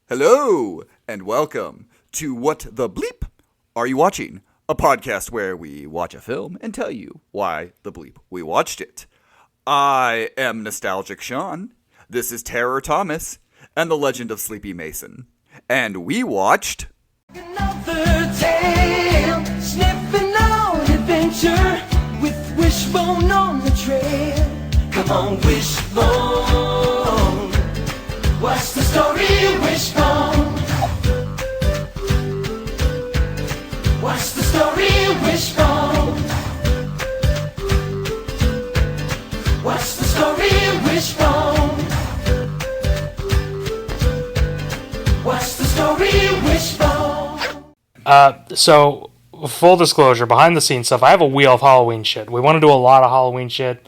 Hello, and welcome to What the Bleep Are You Watching? A podcast where we watch a film and tell you why the bleep we watched it. I am Nostalgic Shawn, this is Terror Thomas, and the Legend of Sleepy Mason. And we watched... Another tale, sniffing on adventure, with Wishbone on the trail. Come on, Wishbone, what's the story, Wishbone? What's the story, Wishbone? What's the story, Wishbone? What's the story, Wishbone? So, full disclosure, behind the scenes stuff, I have a wheel of Halloween shit. We want to do a lot of Halloween shit.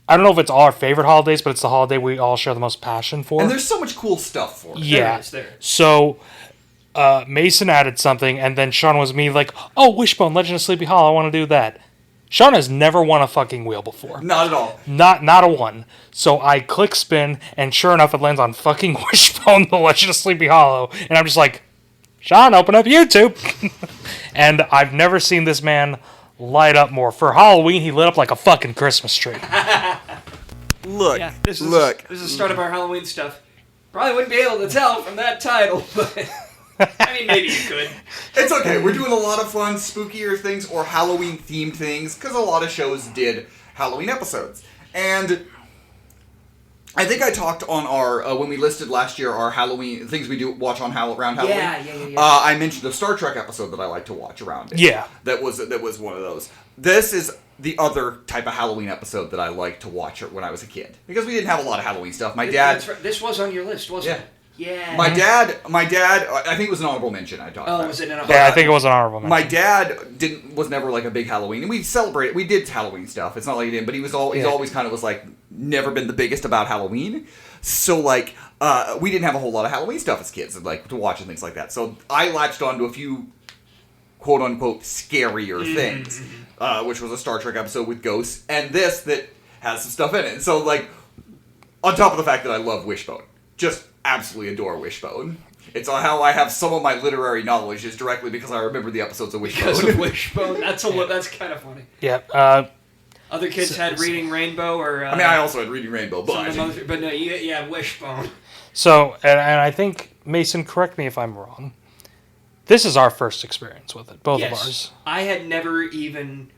I don't know if it's our favorite holidays, but it's the holiday we all share the most passion for. And there's so much cool stuff for it. Yeah. There. So, Mason added something, and then Shawn was me like, oh, Wishbone, Legend of Sleepy Hollow, I want to do that. Shawn has never won a fucking wheel before. Not at all. Not a one. So I click spin, and sure enough, it lands on fucking Wishbone, The Legend of Sleepy Hollow. And I'm just like, Shawn, open up YouTube. And I've never seen this man light up more. For Halloween, he lit up like a fucking Christmas tree. Look, Yeah, this is the start of our Halloween stuff. Probably wouldn't be able to tell from that title, but I mean, maybe you could. It's okay. We're doing a lot of fun, spookier things or Halloween-themed things, because a lot of shows did Halloween episodes. And I think I talked on our, when we listed last year our Halloween, things we do watch on around Halloween. Yeah. I mentioned a Star Trek episode that I like to watch around it. Yeah. That was one of those. This is the other type of Halloween episode that I liked to watch when I was a kid. Because we didn't have a lot of Halloween stuff. My dad... That's right. This was on your list, wasn't it? Yeah. My dad, I think it was an honorable mention I talked about. Oh, was it an Yeah, I think it was an honorable mention. My dad was never like a big Halloween, and we did Halloween stuff. It's not like he didn't, but he's always kind of was like never been the biggest about Halloween. So like we didn't have a whole lot of Halloween stuff as kids, like to watch and things like that. So I latched on to a few quote unquote scarier things, which was a Star Trek episode with ghosts, and this that has some stuff in it. And so like on top of the fact that I love Wishbone, just absolutely adore Wishbone. It's how I have some of my literary knowledge is directly because I remember the episodes of Wishbone. Because of Wishbone. That's kind of funny. Yeah. Other kids had Reading Rainbow, or I mean, I also had Reading Rainbow, but no, yeah, Wishbone. So, and I think, Mason, correct me if I'm wrong, this is our first experience with it, both of ours. I had never even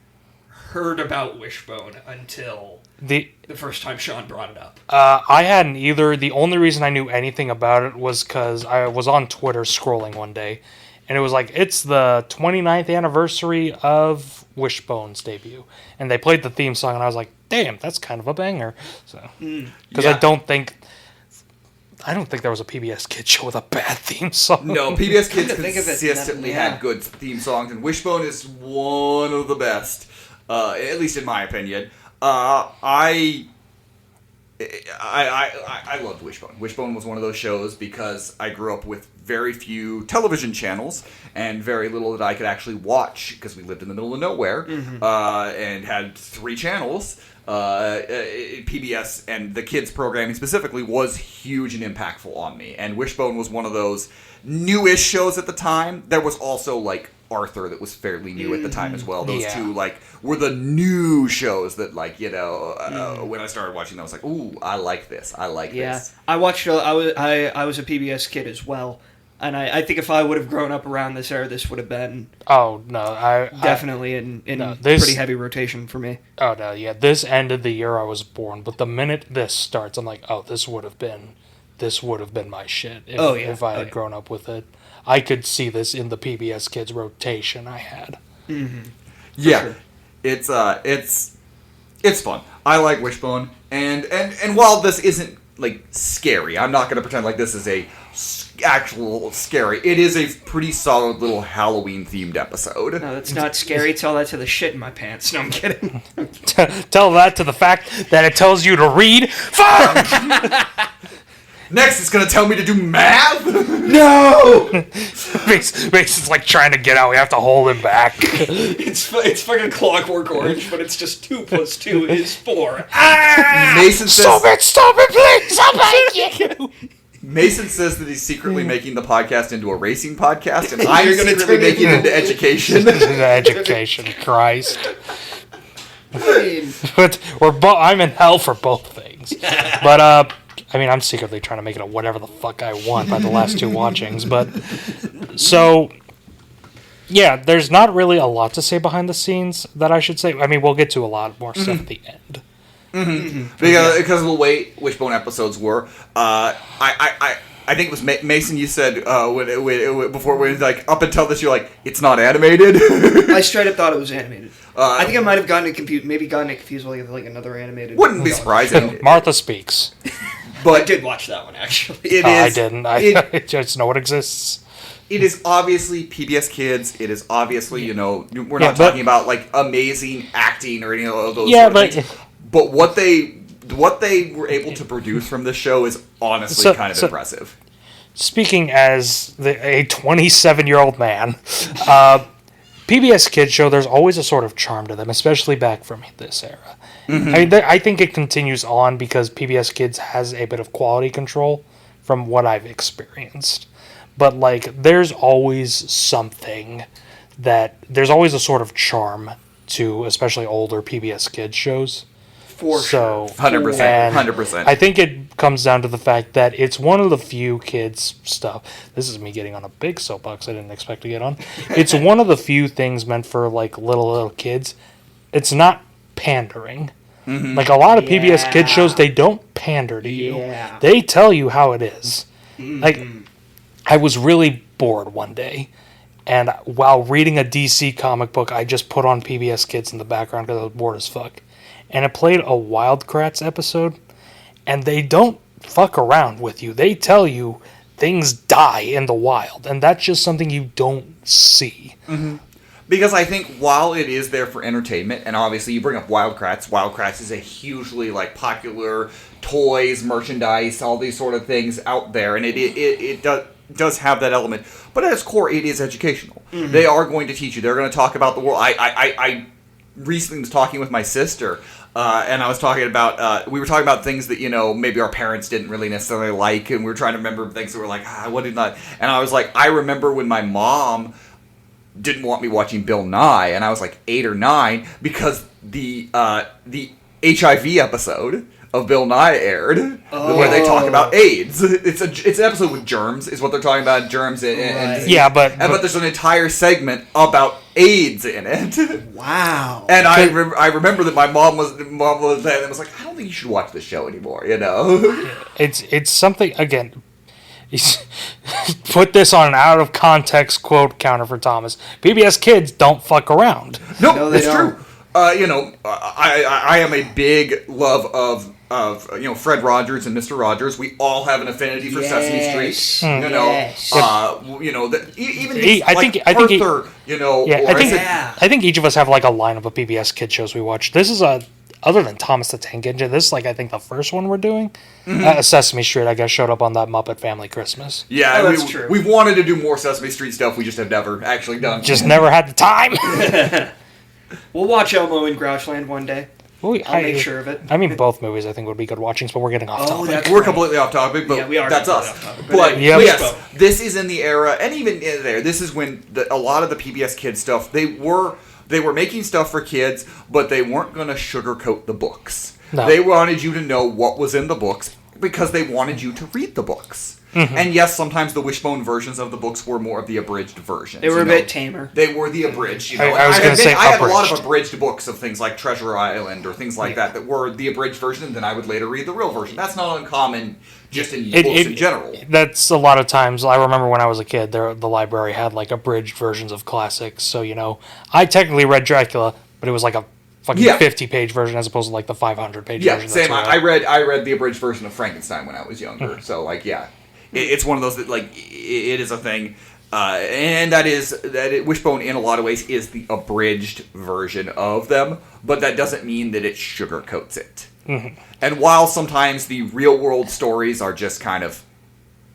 heard about Wishbone until the first time Shawn brought it up. I hadn't either. The only reason I knew anything about it was because I was on Twitter scrolling one day, and it was like, it's the 29th anniversary of Wishbone's debut. And they played the theme song, and I was like, damn, that's kind of a banger. So, because I don't think there was a PBS Kids show with a bad theme song. No, PBS Kids consistently had good theme songs, and Wishbone is one of the best, at least in my opinion. I loved Wishbone. Wishbone was one of those shows because I grew up with very few television channels and very little that I could actually watch because we lived in the middle of nowhere and had 3 channels. PBS and the kids programming specifically was huge and impactful on me. And Wishbone was one of those newish shows at the time. There was also like Arthur that was fairly new at the time as well. Those two like were the new shows that like, you know, when I started watching them, I was like, ooh, I like this. This. I watched. I was a PBS kid as well, and I think if I would have grown up around this era, this would have been definitely in pretty heavy rotation for me. Oh no, yeah, this ended the year I was born, but the minute this starts, I'm like, oh, this would have been my shit if I had grown up with it. I could see this in the PBS Kids rotation I had. Mm-hmm. Yeah, sure. It's fun. I like Wishbone, and while this isn't like scary, I'm not going to pretend like this is a actual scary. It is a pretty solid little Halloween themed episode. No, that's not scary. Tell that to the shit in my pants. No, I'm kidding. Tell that to the fact that it tells you to read. Fuck. Next, it's gonna tell me to do math. No. Mason's like trying to get out. We have to hold him back. It's fucking Clockwork Orange, but it's just 2 + 2 is 4. Mason says, Stop it, please! I beg you. Mason says that he's secretly making the podcast into a racing podcast, and I'm secretly making it into education. Education, Christ. I mean, But I'm in hell for both things. But I mean, I'm secretly trying to make it whatever the fuck I want by the last 2 watchings. But so, yeah, there's not really a lot to say behind the scenes that I should say. I mean, we'll get to a lot more stuff at the end. Because of the way Wishbone episodes were, I think it was Mason. You said before we like up until this, you're like, it's not animated. I straight up thought it was animated. I think I might have gotten it confused. Maybe gotten it confused with like another animated. Wouldn't be surprising. Martha Speaks. But I did watch that one actually. I didn't. I just know it exists. It is obviously PBS Kids. It is obviously, we're not talking about like amazing acting or any of those sort of things. But what they were able to produce from this show is honestly kind of impressive. Speaking as a 27-year-old man, PBS Kids show, there's always a sort of charm to them, especially back from this era. Mm-hmm. I mean, I think it continues on because PBS Kids has a bit of quality control from what I've experienced. But, like, there's always something there's always a sort of charm to especially older PBS Kids shows. For sure. 100%. 100%. I think it comes down to the fact that it's one of the few kids stuff. This is me getting on a big soapbox I didn't expect to get on. It's one of the few things meant for, like, little kids. It's not pandering. Mm-hmm. Like, a lot of PBS Kids shows, they don't pander to you. Yeah. They tell you how it is. Mm-hmm. Like, I was really bored one day, and while reading a DC comic book, I just put on PBS Kids in the background because I was bored as fuck. And it played a Wildcrats episode, and they don't fuck around with you. They tell you things die in the wild, and that's just something you don't see. Mm-hmm. Because I think while it is there for entertainment, and obviously you bring up Wildcrats, Wildcrats is a hugely like popular toys, merchandise, all these sort of things out there, and it does have that element. But at its core, it is educational. Mm-hmm. They are going to teach you. They're going to talk about the world. I recently was talking with my sister, and I was talking about, we were talking about things that, maybe our parents didn't really necessarily like, and we were trying to remember things that were like, what did not, and I was like, I remember when my mom didn't want me watching Bill Nye, and I was like 8 or 9, because the HIV episode of Bill Nye aired, where they talk about AIDS. It's an episode with germs, is what they're talking about, germs and yeah, but there's an entire segment about AIDS in it. Wow. And I remember that my mom was there and was like, I don't think you should watch this show anymore. It's something again. Put this on an out of context quote counter for Thomas. PBS Kids don't fuck around. No, that's true. I am a big love of Fred Rogers and Mr. Rogers. We all have an affinity for Sesame Street. I think each of us have like a line of a PBS Kid shows we watch. This is other than Thomas the Tank Engine, this is like I think the first one we're doing. Mm-hmm. Sesame Street, I guess, showed up on that Muppet Family Christmas. Yeah, that's true. We've wanted to do more Sesame Street stuff. We just have never actually done. Just never had the time. We'll watch Elmo in Grouchland one day. I'll make sure of it. I mean, both movies I think would be good watchings, but we're getting off topic. We're completely off topic, but we are that's us. But yes, this is in the era, and even in there, this is when a lot of the PBS Kids stuff, they were making stuff for kids, but they weren't going to sugarcoat the books. No. They wanted you to know what was in the books because they wanted you to read the books. Mm-hmm. And yes, sometimes the Wishbone versions of the books were more of the abridged versions. They were a bit tamer. They were the abridged. I was going to say I had a lot of abridged books of things like Treasure Island or things like that were the abridged version, and then I would later read the real version. That's not uncommon just in books in general. That's a lot of times. I remember when I was a kid, the library had like abridged versions of classics. So, I technically read Dracula, but it was like a fucking 50-page version as opposed to like the 500-page version. Yeah, same. I read the abridged version of Frankenstein when I was younger. Mm-hmm. So, it's one of those that, it is a thing. And Wishbone, in a lot of ways, is the abridged version of them. But that doesn't mean that it sugarcoats it. Mm-hmm. And while sometimes the real world stories are just kind of,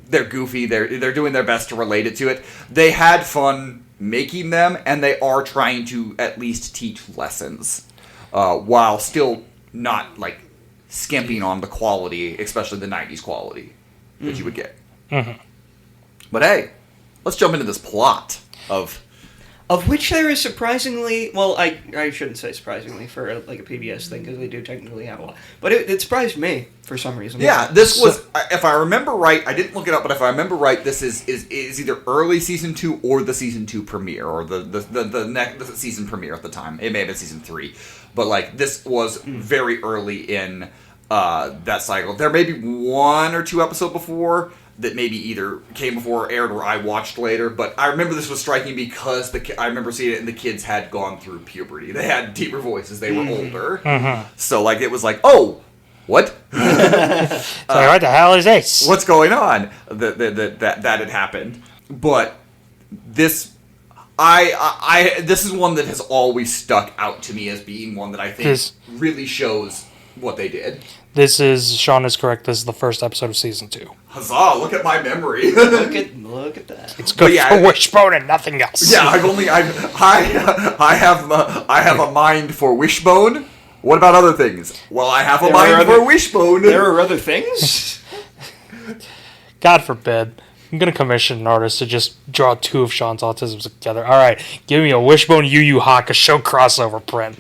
they're goofy, they're doing their best to relate it to it, they had fun making them, and they are trying to at least teach lessons, while still not, like, skimping on the quality, especially the 90s quality that you would get. Mm-hmm. But hey, let's jump into this plot of which there is surprisingly, well, I shouldn't say surprisingly for a PBS thing, because they do technically have a lot, but it surprised me for some reason. Yeah, this was, if I remember right, I didn't look it up, but if I remember right, this is either early season 2 or the season 2 premiere, or the season premiere at the time. It may have been season 3, but like this was very early in that cycle. There may be 1 or 2 episodes before that maybe either came before or aired or I watched later, but I remember this was striking because I remember seeing it and the kids had gone through puberty. They had deeper voices. They were older. Mm-hmm. So like it was like, oh, what? So what the hell is this? What's going on? That had happened. But this, this is one that has always stuck out to me as being one that I think really shows what they did. This is, Shawn is correct, this is the first episode of season 2. Huzzah, look at my memory. look at that. It's good for Wishbone and nothing else. Yeah, I have a mind for Wishbone. What about other things? Well, I have a mind for Wishbone. There are other things? God forbid. I'm going to commission an artist to just draw 2 of Shawn's autisms together. All right, give me a Wishbone Yu Yu Hakusho crossover print.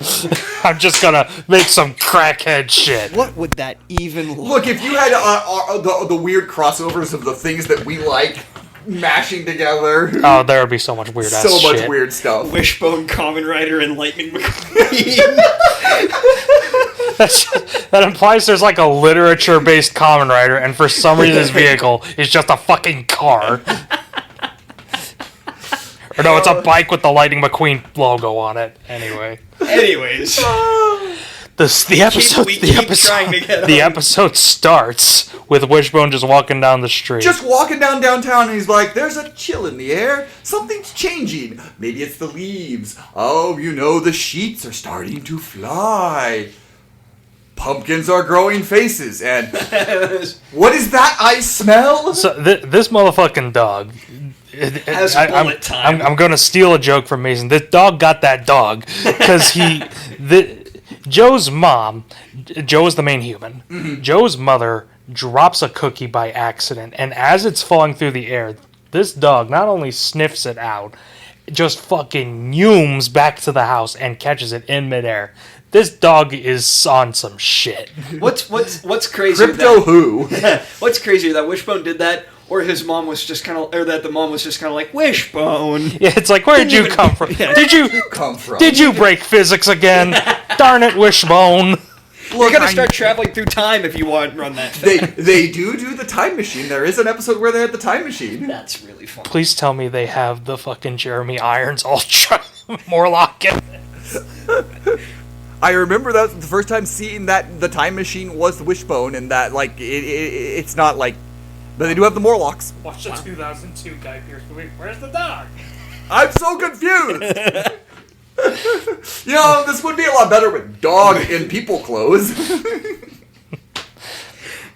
I'm just going to make some crackhead shit. What would that even look? If you had the weird crossovers of the things that we like mashing together. Oh, there would be so much weird ass shit. So much weird stuff. Wishbone, Kamen Rider, and Lightning McQueen. That implies there's like a literature-based Kamen Rider, and for some reason his vehicle is just a fucking car. Or no, it's a bike with the Lightning McQueen logo on it. Anyways. The episode starts with Wishbone just walking down the street. Just walking downtown, and he's like, there's a chill in the air. Something's changing. Maybe it's the leaves. Oh, the sheets are starting to fly. Pumpkins are growing faces, and what is that I smell? So this motherfucking dog has bullet time. I'm going to steal a joke from Mason. This dog got that dog because Joe's mom, Joe is the main human. Mm-hmm. Joe's mother drops a cookie by accident, and as it's falling through the air, this dog not only sniffs it out, just fucking fumes back to the house and catches it in midair. This dog is on some shit. What's crazy? Crypto who? What's crazier, that Wishbone did that, or his mom was just kind of, or that the mom was just kind of like, Wishbone. Yeah, it's like, where did you come from? Yeah. Did you come from? Did you break physics again? Darn it, Wishbone. Look, you gotta start traveling through time if you want to run that thing. They do the time machine. There is an episode where they had the time machine. That's really fun. Please tell me they have the fucking Jeremy Irons Ultra Morlock in it. I remember that the first time seeing that the time machine was the Wishbone, and that like it's not like, but they do have the Morlocks. Watch the 2002 Guy Pearce movie. Where's the dog? I'm so confused. This would be a lot better with dog in people clothes.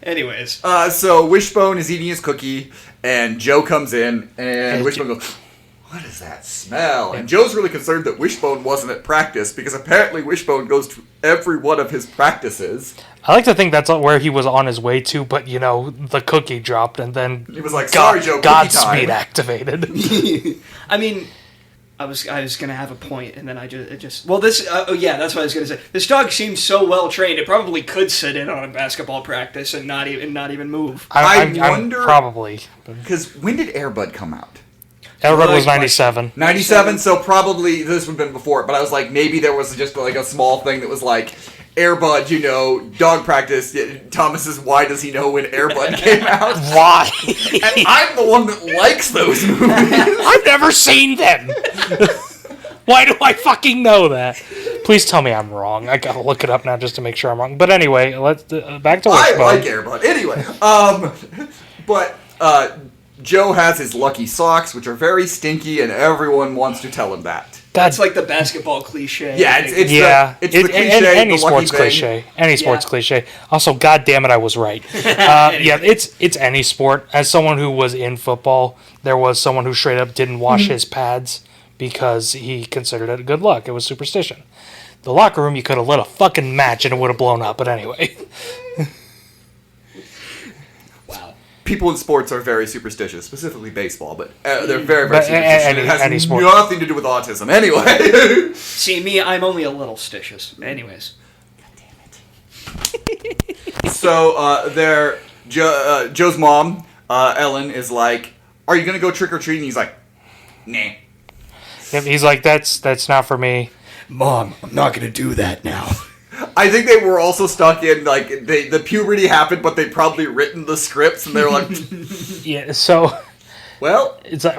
Anyways, so Wishbone is eating his cookie, and Joe comes in, and Wishbone goes, what is that smell? And Joe's really concerned that Wishbone wasn't at practice, because apparently Wishbone goes to every one of his practices. I like to think that's where he was on his way to, but the cookie dropped, and then he was like, sorry, Joe, Godspeed activated. I mean, I was gonna have a point, and then that's what I was gonna say. This dog seems so well trained; it probably could sit in on a basketball practice and not even move. I wonder, probably, because when did Air Bud come out? Air Bud was 97. 97, so probably this would have been before it, but I was like, maybe there was just like a small thing that was like, Air Bud, dog practice. Thomas says, why does he know when Air Bud came out? Why? And I'm the one that likes those movies. I've never seen them. Why do I fucking know that? Please tell me I'm wrong. I gotta look it up now just to make sure I'm wrong. But anyway, let's back to Wishbone. I like Air Bud. Anyway, Joe has his lucky socks, which are very stinky, and everyone wants to tell him that. That's like the basketball cliche. Yeah, it's the cliche. Any sports cliche. Any sports cliche. Also, God damn it, I was right. Yeah, it's any sport. As someone who was in football, there was someone who straight up didn't wash his pads because he considered it good luck. It was superstition. The locker room, you could have lit a fucking match and it would have blown up. But anyway. Wow. People in sports are very superstitious, specifically baseball, but they're very, very superstitious. It has nothing to do with autism. Anyway. See, me, I'm only a little stitious. Anyways. God damn it. So, Joe's mom, Ellen, is like, are you going to go trick-or-treating? He's like, nah. Yep, he's like, that's not for me. Mom, I'm not going to do that now. I think they were also stuck in, like, the puberty happened, but they'd probably written the scripts, and they were like... Yeah, so... Well... It's like,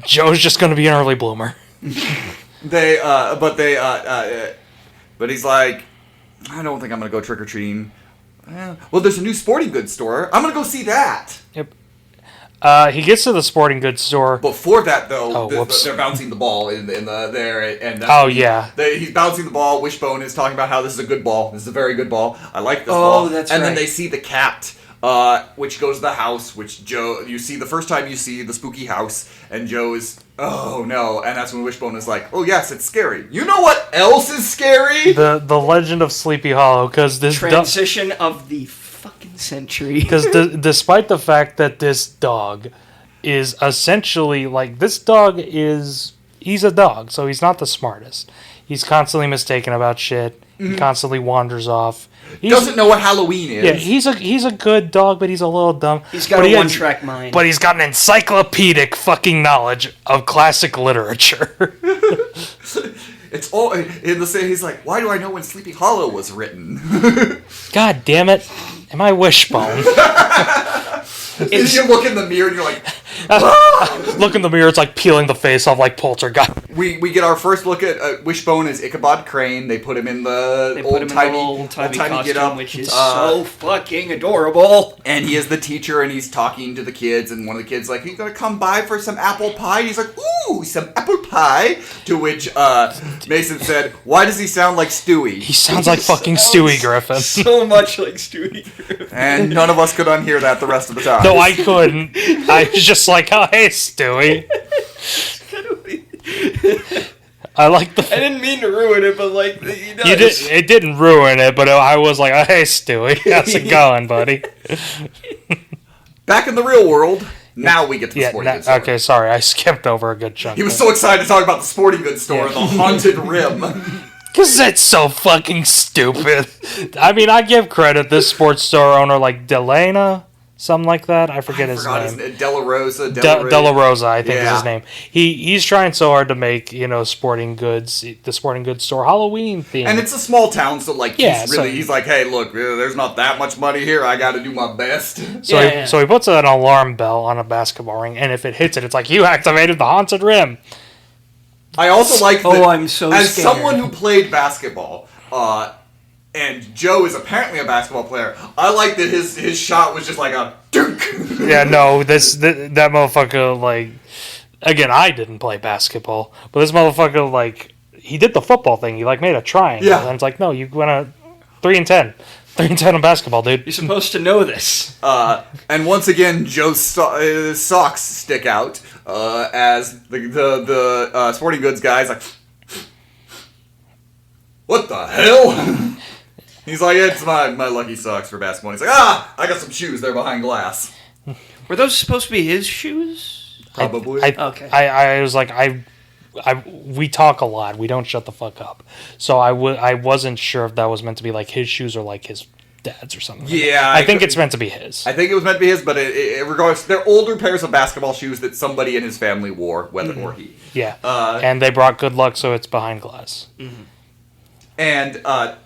Joe's just going to be an early bloomer. But he's like, I don't think I'm going to go trick-or-treating. Well, there's a new sporting goods store. I'm going to go see that. Yep. He gets to the sporting goods store. Before that, though, whoops. they're bouncing the ball in there, and he's bouncing the ball. Wishbone is talking about how this is a good ball. This is a very good ball. I like this ball. That's and right. then they see the cat, which goes to the house. Which Joe, you see the first time you see the spooky house, and Joe is, oh no, and that's when Wishbone is like, oh yes, it's scary. You know what else is scary? The Legend of Sleepy Hollow, because this transition of the fucking century. Because despite the fact that this dog is essentially like he's a dog, so he's not the smartest. He's constantly mistaken about shit. He constantly wanders off. He doesn't know what Halloween is. Yeah, he's a good dog, but he's a little dumb. He's got a one-track mind. But he's got an encyclopedic fucking knowledge of classic literature. It's all in the same. He's like, why do I know when Sleepy Hollow was written? God damn it! Am I Wishbone? You look in the mirror and you're like, look in the mirror. It's like peeling the face off like Poltergeist. We get our first look at Wishbone as Ichabod Crane. They put him in the old-timey costume, which is so fucking adorable. And he is the teacher, and he's talking to the kids, and one of the kids like, "Are you gonna come by for some apple pie?" And he's like, "Ooh, some apple pie." To which Mason said, "Why does he sound like Stewie?" He sounds like fucking Stewie Griffin. So much like Stewie Griffin. And none of us could unhear that the rest of the time. No, I couldn't. I was just like, oh, hey, Stewie. I like the... I didn't mean to ruin it, but like... It didn't ruin it, but I was like, oh, hey, Stewie. How's it going, buddy? Back in the real world, now we get to the sporting goods store. Okay, sorry. I skipped over a good chunk. He was so excited to talk about the sporting goods store, the Haunted Rim. Because that's so fucking stupid. I mean, I give credit this sports store owner, like Delana, something like that. I forget his name. Della Rosa, I think is his name. He's trying so hard to make, the sporting goods store Halloween themed. And it's a small town, so like he's like, hey, look, there's not that much money here. I got to do my best. So he puts an alarm bell on a basketball ring, and if it hits it, it's like, you activated the Haunted Rim. I also like that, I'm so as scared. someone who played basketball, and Joe is apparently a basketball player, I like that his shot was just like a dunk. Yeah, no, that motherfucker, like, again, I didn't play basketball, but this motherfucker, like, he did the football thing. He, like, made a triangle. Yeah. And it's like, no, you went a 3 and 10. 3 and 10 in basketball, dude. You're supposed to know this. And once again, Joe's socks stick out as the sporting goods guy's like, what the hell? He's like, it's my lucky socks for basketball. He's like, I got some shoes. They're behind glass. Were those supposed to be his shoes? Probably. Okay. I was like, we talk a lot. We don't shut the fuck up. So I wasn't sure if that was meant to be like his shoes or like his dad's or something. Yeah. I think it's meant to be his. I think it was meant to be his, but regardless, they're older pairs of basketball shoes that somebody in his family wore, whether or he. Yeah. And they brought good luck, so it's behind glass. Mm-hmm. And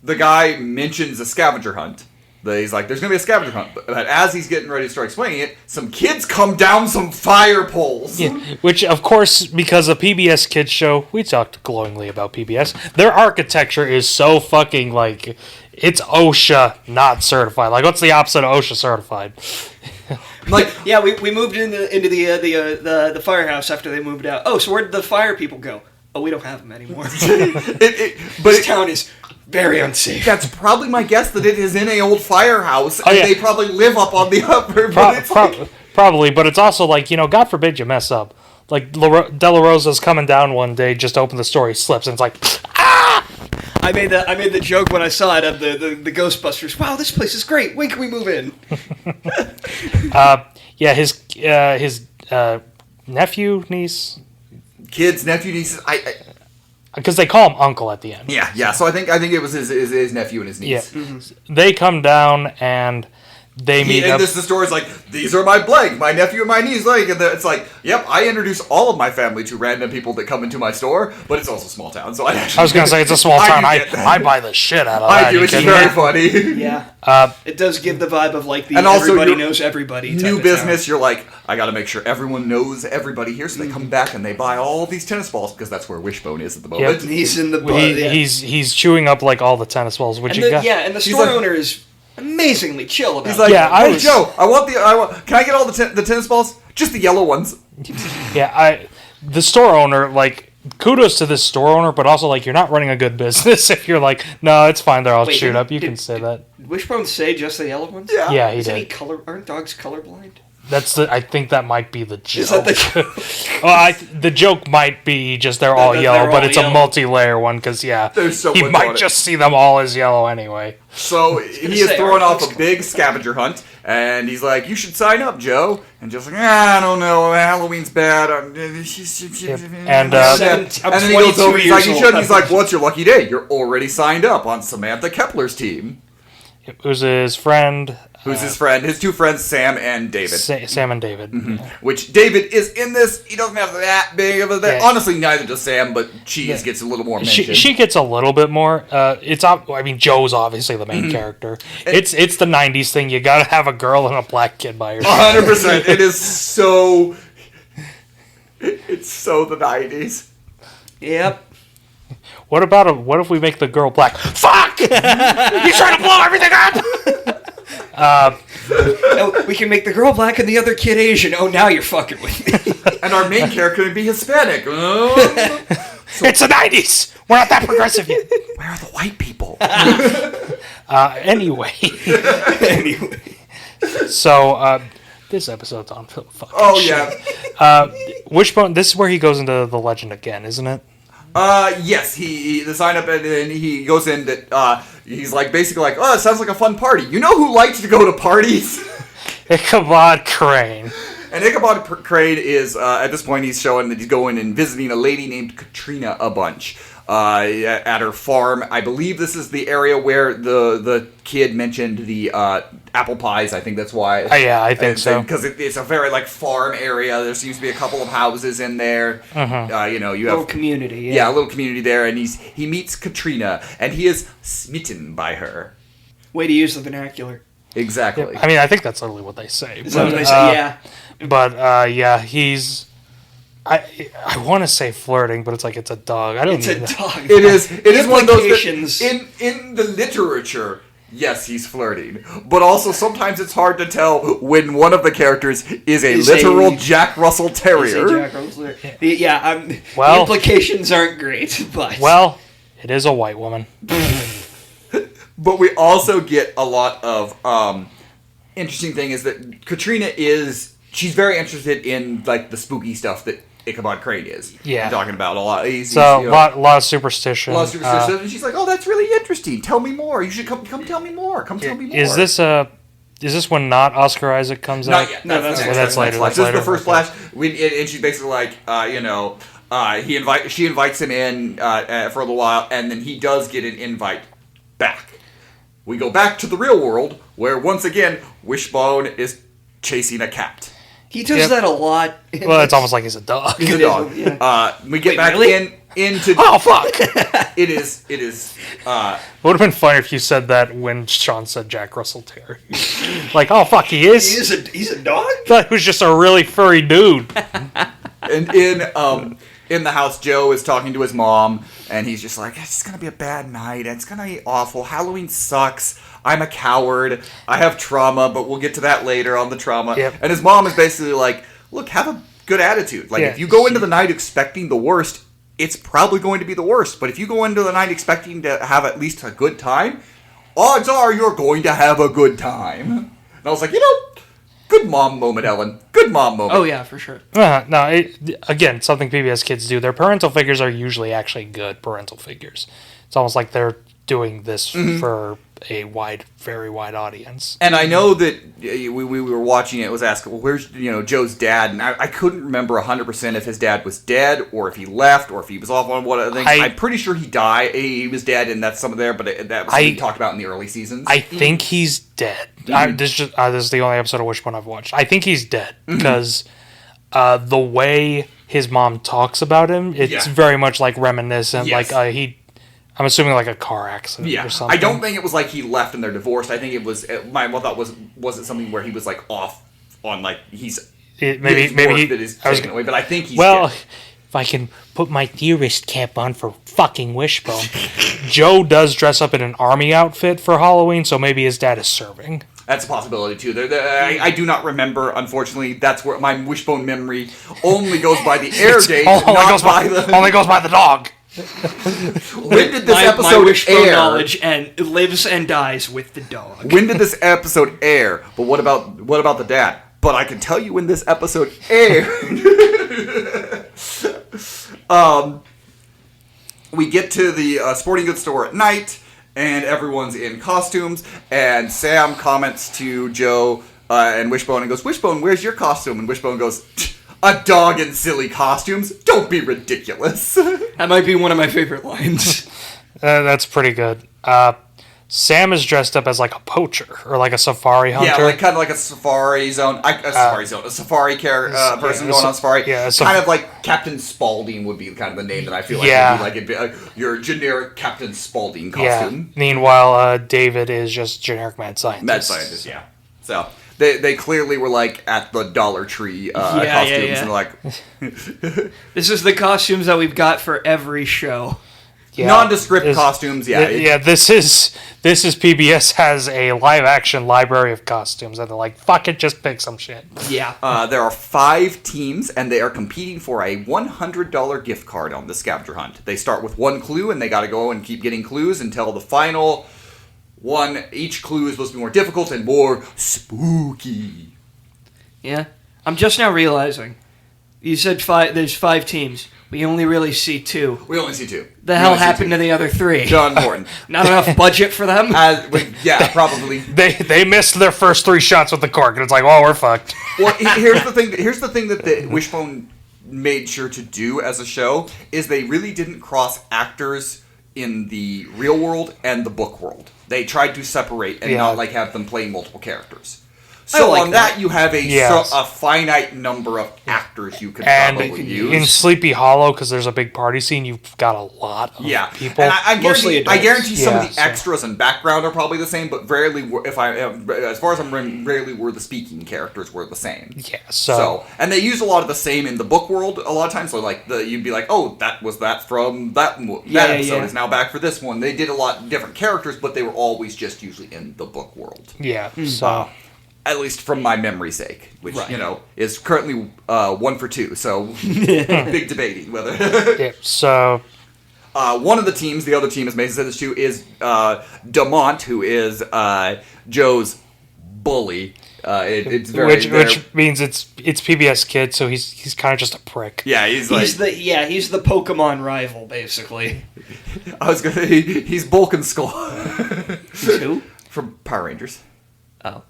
the guy mentions a scavenger hunt. He's like, there's going to be a scavenger hunt. But as he's getting ready to start explaining it, some kids come down some fire poles. Yeah, which, of course, because of PBS Kids Show, we talked glowingly about PBS. Their architecture is so fucking, like, it's OSHA not certified. Like, what's the opposite of OSHA certified? Like, Yeah, we moved into the firehouse after they moved out. Oh, so where did the fire people go? Oh, we don't have them anymore. but This town is very unsafe. that's probably my guess that it is in a old firehouse, and yeah. they probably live up on the upper. But it's like, Probably, but it's also like, God forbid you mess up. Like, De La Rosa's coming down one day, just open the store, he slips, and it's like, I made the joke when I saw it of the Ghostbusters. Wow, this place is great. When can we move in? yeah, his nephew, niece, kids, nephew, nieces. because they call him uncle at the end. Yeah. So I think it was his nephew and his Yeah, niece. they come down and they meet up. The story's like, these are my blank, my nephew and my niece. Like, and it's like, yep, I introduce all of my family to random people that come into my store, but it's also a small town, so I was gonna say it's a small town. I buy the shit out of that. I do, which is very funny. Yeah. It does give the vibe of like the And also everybody your knows everybody type New of business, you're like, I gotta make sure everyone knows everybody here, so they come back and they buy all these tennis balls, because that's where Wishbone is at the moment. town. He's in the He's chewing up like all the tennis balls, which and you the, got. and the store owner is amazingly chill about He's it. like, Yeah, hey Joe, can I get all the tennis balls? Just the yellow ones. Yeah, the store owner, like, kudos to this store owner, but also, like, you're not running a good business if you're like, no, it's fine there, I'll Wait, shoot up. You did- can say that. Wishbone say just the yellow ones? Yeah, he Isn't did. he color? Aren't dogs colorblind? I think that might be the joke. Is that the? Well, the joke might be just they're all they're yellow, all but it's yellow. a multi-layer one because There's so he much on might it. just see them all as yellow anyway. So he is say, throwing our off dogs a big scavenger hunt, and he's like, you should sign up, Joe. And Joe's like, I don't know, Halloween's bad. And, And then he goes over, he's like, you shouldn't. He's like, well, it's your lucky day. You're already signed up on Samantha Kepler's team. It was his friend. Who's his friend? His two friends, Sam and David. Sam and David. Which David is in this. He doesn't have that big of a. Yeah. Honestly, neither does Sam, but Cheese gets a little more mention. She gets a little bit more. Joe's obviously the main character. It's the '90s thing. You gotta have a girl and a black kid by your side. 100%. It is so. It's so the 90s. Yep. What if we make the girl black? Fuck! You trying to blow everything up? Oh, we can make the girl black and the other kid Asian. Oh, now you're fucking with me. And our main character would be Hispanic. It's the '90s. We're not that progressive yet. Where are the white people? Anyway. Anyway. So, this episode's on film. Oh, yeah. Wishbone, this is where he goes into the legend again, isn't it? Yes, he the sign up and then he goes in that he's like basically like, oh, it sounds like a fun party. You know who likes to go to parties? Ichabod Crane. And Ichabod Crane is at this point he's showing that he's going and visiting a lady named Katrina a bunch at her farm. I believe this is the area where the kid mentioned the apple pies. I think that's why. Yeah, I think so. Because it's a very like farm area. There seems to be a couple of houses in there. You have Little community. Yeah, a little community there, and he meets Katrina, and he is smitten by her. Way to use the vernacular. Exactly. I mean, I think that's literally what they say. Is that what they say? Yeah. But, he's... I want to say flirting, but it's like it's a dog. I don't It's a know. dog. It is one of those Implications. that, in the literature. Yes, he's flirting, but also sometimes it's hard to tell when one of the characters is a literal Jack Russell Terrier. The Well- implications aren't great, but Well, it is a white woman. But we also get a lot of interesting thing is that Katrina she's very interested in like the spooky stuff that Ichabod Crane is. Yeah. I'm talking about a lot. So, lot of superstition. A lot of superstition. And she's like, oh, that's really interesting. Tell me more. You should come tell me more. Come tell me more. Is this when not Oscar Isaac comes out? Not yet. No, that's next. that's later. This That's is the later. first Okay. flash. And she's basically like, she invites him in for a little while, and then he does get an invite back. We go back to the real world, where once again, Wishbone is chasing a cat. he does Yep. that a lot. Well, it's almost like he's a dog. He's a It is, dog. yeah. We get Wait, back really? into. Oh, fuck! It is. It would have been funny if you said that when Shawn said Jack Russell Terrier. Like, oh, fuck, he is? He's a dog. I thought he was just a really furry dude. And in in the house, Joe is talking to his mom, and he's just like, it's going to be a bad night. It's going to be awful. Halloween sucks. I'm a coward. I have trauma, but we'll get to that later on the trauma. Yep. And his mom is basically like, look, have a good attitude. Like, if you go into the night expecting the worst, it's probably going to be the worst. But if you go into the night expecting to have at least a good time, odds are you're going to have a good time. And I was like, good mom moment, Ellen. Good mom moment. Oh, yeah, for sure. Again, something PBS kids do. Their parental figures are usually actually good parental figures. It's almost like they're doing this for a very wide audience. And I know that we were watching it. It was asking, well, where's Joe's dad? And I couldn't remember 100% if his dad was dead or if he left or if he was off on what other thing. I'm pretty sure he died. He was dead, and that's some of there. But that was something talked about in the early seasons. I think he's dead. This is the only episode of Wishbone I've watched. I think he's dead because the way his mom talks about him, it's very much like reminiscent. Yes. Like I'm assuming like a car accident or something. I don't think it was like he left and they're divorced. I think it was, my thought was it something where he was like off on like maybe that is taken away, but I think he's dead. If I can put my theorist cap on for fucking Wishbone, Joe does dress up in an army outfit for Halloween, so maybe his dad is serving. That's a possibility too. I do not remember, unfortunately. That's where my Wishbone memory only goes by the air date, only goes by the dog. When did this episode my Wishbone air? knowledge and lives and dies with the dog. When did this episode air? But what about the dad? But I can tell you when this episode aired. We get to the sporting goods store at night, and everyone's in costumes, and Sam comments to Joe and Wishbone and goes, Wishbone, where's your costume? And Wishbone goes, a dog in silly costumes? Don't be ridiculous. That might be one of my favorite lines. That's pretty good. Sam is dressed up as like a poacher or like a safari hunter. Yeah, kind of like a safari zone. A safari person going on safari. Yeah, kind of like Captain Spaulding would be kind of the name that I feel like would be like your generic Captain Spaulding costume. Yeah. Meanwhile, David is just generic mad scientist. Mad scientist, yeah. So they clearly were like at the Dollar Tree costumes and like this is the costumes that we've got for every show. Yeah, nondescript costumes, This is PBS has a live action library of costumes, and they're like, fuck it, just pick some shit. Yeah. There are 5 teams, and they are competing for a $100 gift card on the scavenger hunt. They start with 1 clue, and they got to go and keep getting clues until the final one. Each clue is supposed to be more difficult and more spooky. Yeah. I'm just now realizing. You said there's 5 teams. We only really see 2. We only see 2. The hell happened to the other 3? Not important. Not enough budget for them? Probably. They missed their first 3 shots with the cork, and it's like, well, we're fucked. Well, here's the thing that the Wishbone made sure to do as a show is they really didn't cross actors in the real world and the book world. They tried to separate and not like have them playing multiple characters. So on that you have a finite number of actors you could probably use. In Sleepy Hollow, because there's a big party scene, you've got a lot of people. And I guarantee some of the so. extras and background are probably the same, but rarely, as far as I'm rarely were the speaking characters were the same. Yeah. So and they use a lot of the same in the book world a lot of times. So like you'd be like, oh, that was that from that episode is now back for this one. They did a lot of different characters, but they were always just usually in the book world. Yeah. So. At least from my memory's sake, which, is currently 1 for 2, so big debating whether... Yeah, so... one of the teams, the other team, as Mason said this too, is Damont, who is Joe's bully. It's very... Which means it's PBS Kid, so he's kind of just a prick. Yeah, he's the Pokemon rival, basically. I was gonna say, he's Bulk and Skull. Who? From Power Rangers. Oh.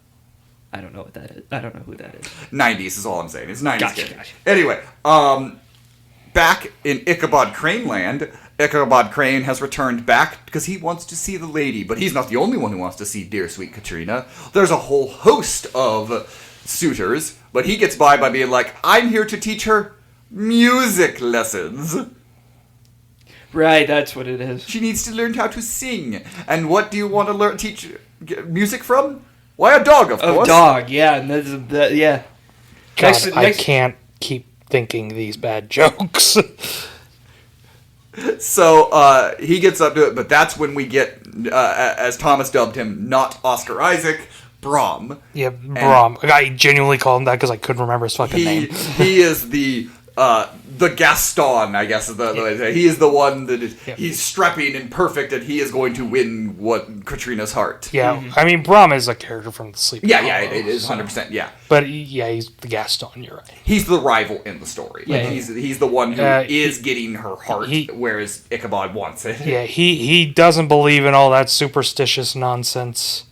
I don't know what that is. I don't know who that is. 90s is all I'm saying. It's 90s. Gotcha. Anyway, back in Ichabod Crane land, Ichabod Crane has returned back because he wants to see the lady, but he's not the only one who wants to see dear sweet Katrina. There's a whole host of suitors, but he gets by being like, I'm here to teach her music lessons. Right, that's what it is. She needs to learn how to sing. And what do you want to teach music from? Why, a dog, of course. A dog, yeah. And yeah. God, I can't keep thinking these bad jokes. So he gets up to it, but that's when we get, as Thomas dubbed him, not Oscar Isaac, Brahm. Yeah, Brahm. I genuinely called him that because I couldn't remember his fucking name. He is the Gaston, I guess is the way to say. He is the one that he's strapping and perfect, and he is going to win Katrina's heart. Yeah, I mean, Brahm is a character from the Sleeping Yeah, Hollow, it is 100%. Yeah, but he's the Gaston. You're right. he's the rival in the story. Like, he's the one who is getting her heart, whereas Ichabod wants it. Yeah, he doesn't believe in all that superstitious nonsense,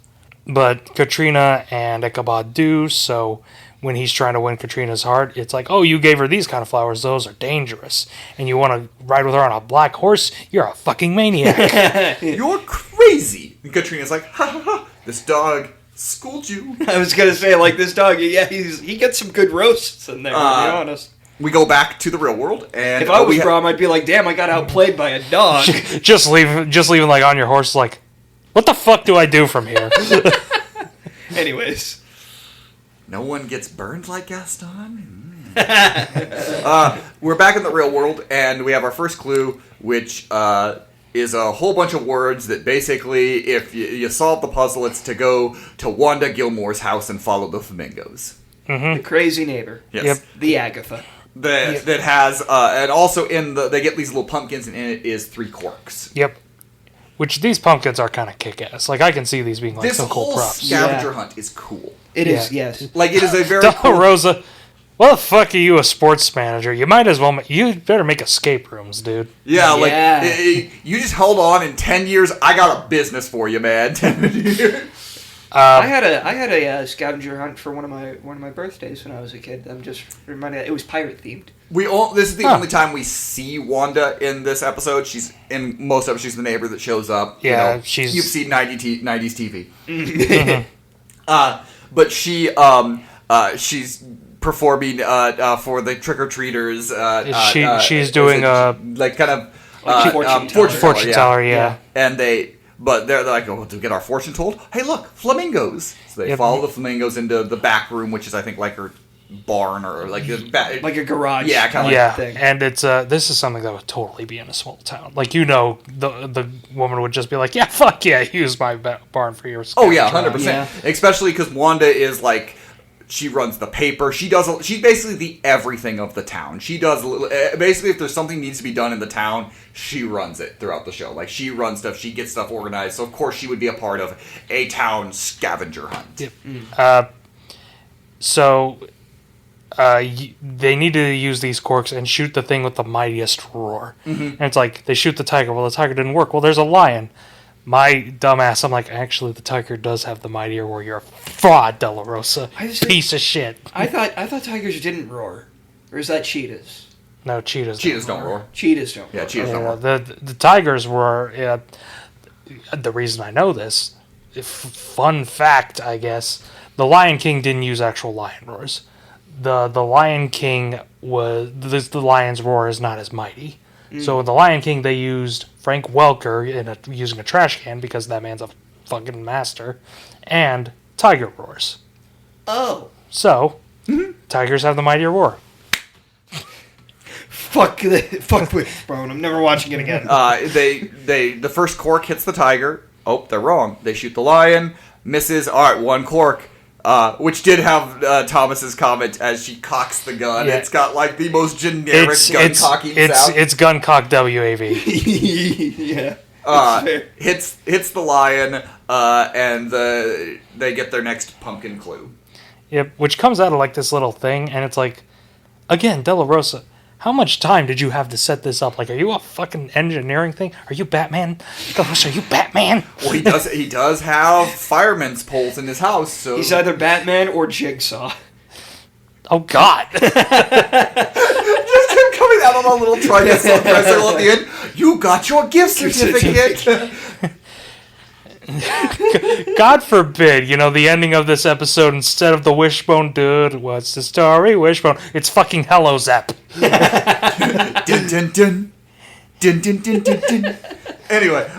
but Katrina and Ichabod do. So when he's trying to win Katrina's heart, it's like, oh, you gave her these kind of flowers, those are dangerous. And you want to ride with her on a black horse? You're a fucking maniac. You're crazy. And Katrina's like, ha ha ha, this dog schooled you. I was going to say, like, this dog, he gets some good roasts in there, to be honest. We go back to the real world, and if I was Brahm, I'd be like, damn, I got outplayed by a dog. just leaving like on your horse, like, what the fuck do I do from here? Anyways. No one gets burned like Gaston. We're back in the real world, and we have our first clue, which is a whole bunch of words that basically, if you solve the puzzle, it's to go to Wanda Gilmore's house and follow the flamingos. The crazy neighbor. Yes. Yep. The Agatha. That has, and also they get these little pumpkins, and in it is 3 corks. Yep. Which these pumpkins are kind of kick-ass. Like, I can see these being like This some cool whole props. scavenger hunt is cool. It is, yes. Like, it is a very Della cool... Rosa, what the fuck are you, a sports manager? You might as well. You better make escape rooms, dude. Yeah, like, Yeah. You just held on. In 10 years, I got a business for you, man. I had a scavenger hunt for one of my birthdays when I was a kid. I'm just reminded it was pirate themed. This is the only time we see Wanda in this episode. She's in most of it. She's the neighbor that shows up. Yeah, you've she's seen 90s TV. But she's performing for the trick or treaters. She's doing like kind of fortune teller, yeah. And they're like, oh, to get our fortune told. Hey, look, flamingos. So they follow the flamingos into the back room, which is I think like her barn or like a garage. Yeah, kind of yeah. like thing. And it's this is something that would totally be in a small town. Like, the woman would just be like, yeah, fuck yeah, use my barn for your. Oh yeah, 100%. Yeah. Especially because Wanda is like. She runs the paper. She's basically the everything of the town. She does basically if there's something needs to be done in the town, she runs it throughout the show. Like she runs stuff, she gets stuff organized. So of course she would be a part of a town scavenger hunt. Yep. They need to use these corks and shoot the thing with the mightiest roar. Mm-hmm. And it's like they shoot the tiger. Well, the tiger didn't work. Well, there's a lion. My dumbass, I'm like, actually, the tiger does have the mightier roar. You're a fraud, Della Rosa. Piece of shit. I thought tigers didn't roar, or is that cheetahs? No, cheetahs. Cheetahs don't roar. Cheetahs don't. Yeah, roar. cheetahs don't roar. The tigers were. The reason I know this, fun fact, I guess, the Lion King didn't use actual lion roars. The Lion King the lion's roar is not as mighty. So in the Lion King, they used Frank Welker using a trash can because that man's a fucking master, and tiger roars. Oh. So, tigers have the mightier roar. Fuck Wishbone. I'm never watching it again. The first cork hits the tiger. Oh, they're wrong. They shoot the lion. Misses. All right, 1 cork. Which did have Thomas's comment as she cocks the gun. Yeah. It's got like the most generic gun cocking sound. It's gun cock WAV. Yeah. Hits the lion, and they get their next pumpkin clue. Yep, which comes out of like this little thing, and it's like, again, Della Rosa, how much time did you have to set this up? Like, are you a fucking engineering thing? Are you Batman? Della Rosa, are you Batman? Well, he does have fireman's poles in his house, so he's either Batman or Jigsaw. Oh God! Just him coming out on a little tricycle at the end. You got your gift certificate. God forbid, the ending of this episode, instead of the Wishbone dude, what's the story? Wishbone. It's fucking Hello Zap. Dun, dun, dun. Dun, dun, dun, dun, dun. Anyway,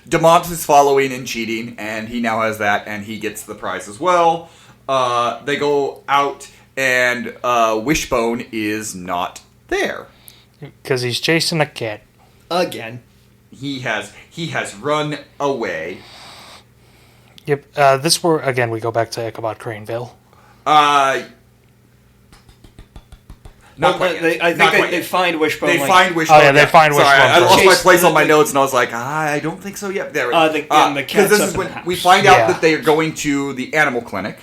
Demont is following and cheating, and he now has that, and he gets the prize as well. They go out, and Wishbone is not there. Because he's chasing a cat. Again. He has run away. Yep. Again, we go back to Ichabod Craneville. Not quite yet. I think they find Wishbone. They find Wishbone. Oh, yeah, they find Wishbone. Sorry, I lost my Chase place on the- my notes, and I was like, I don't think so yet. There, the cat's this up is in when the house. we find out Yeah. that they are going to the animal clinic.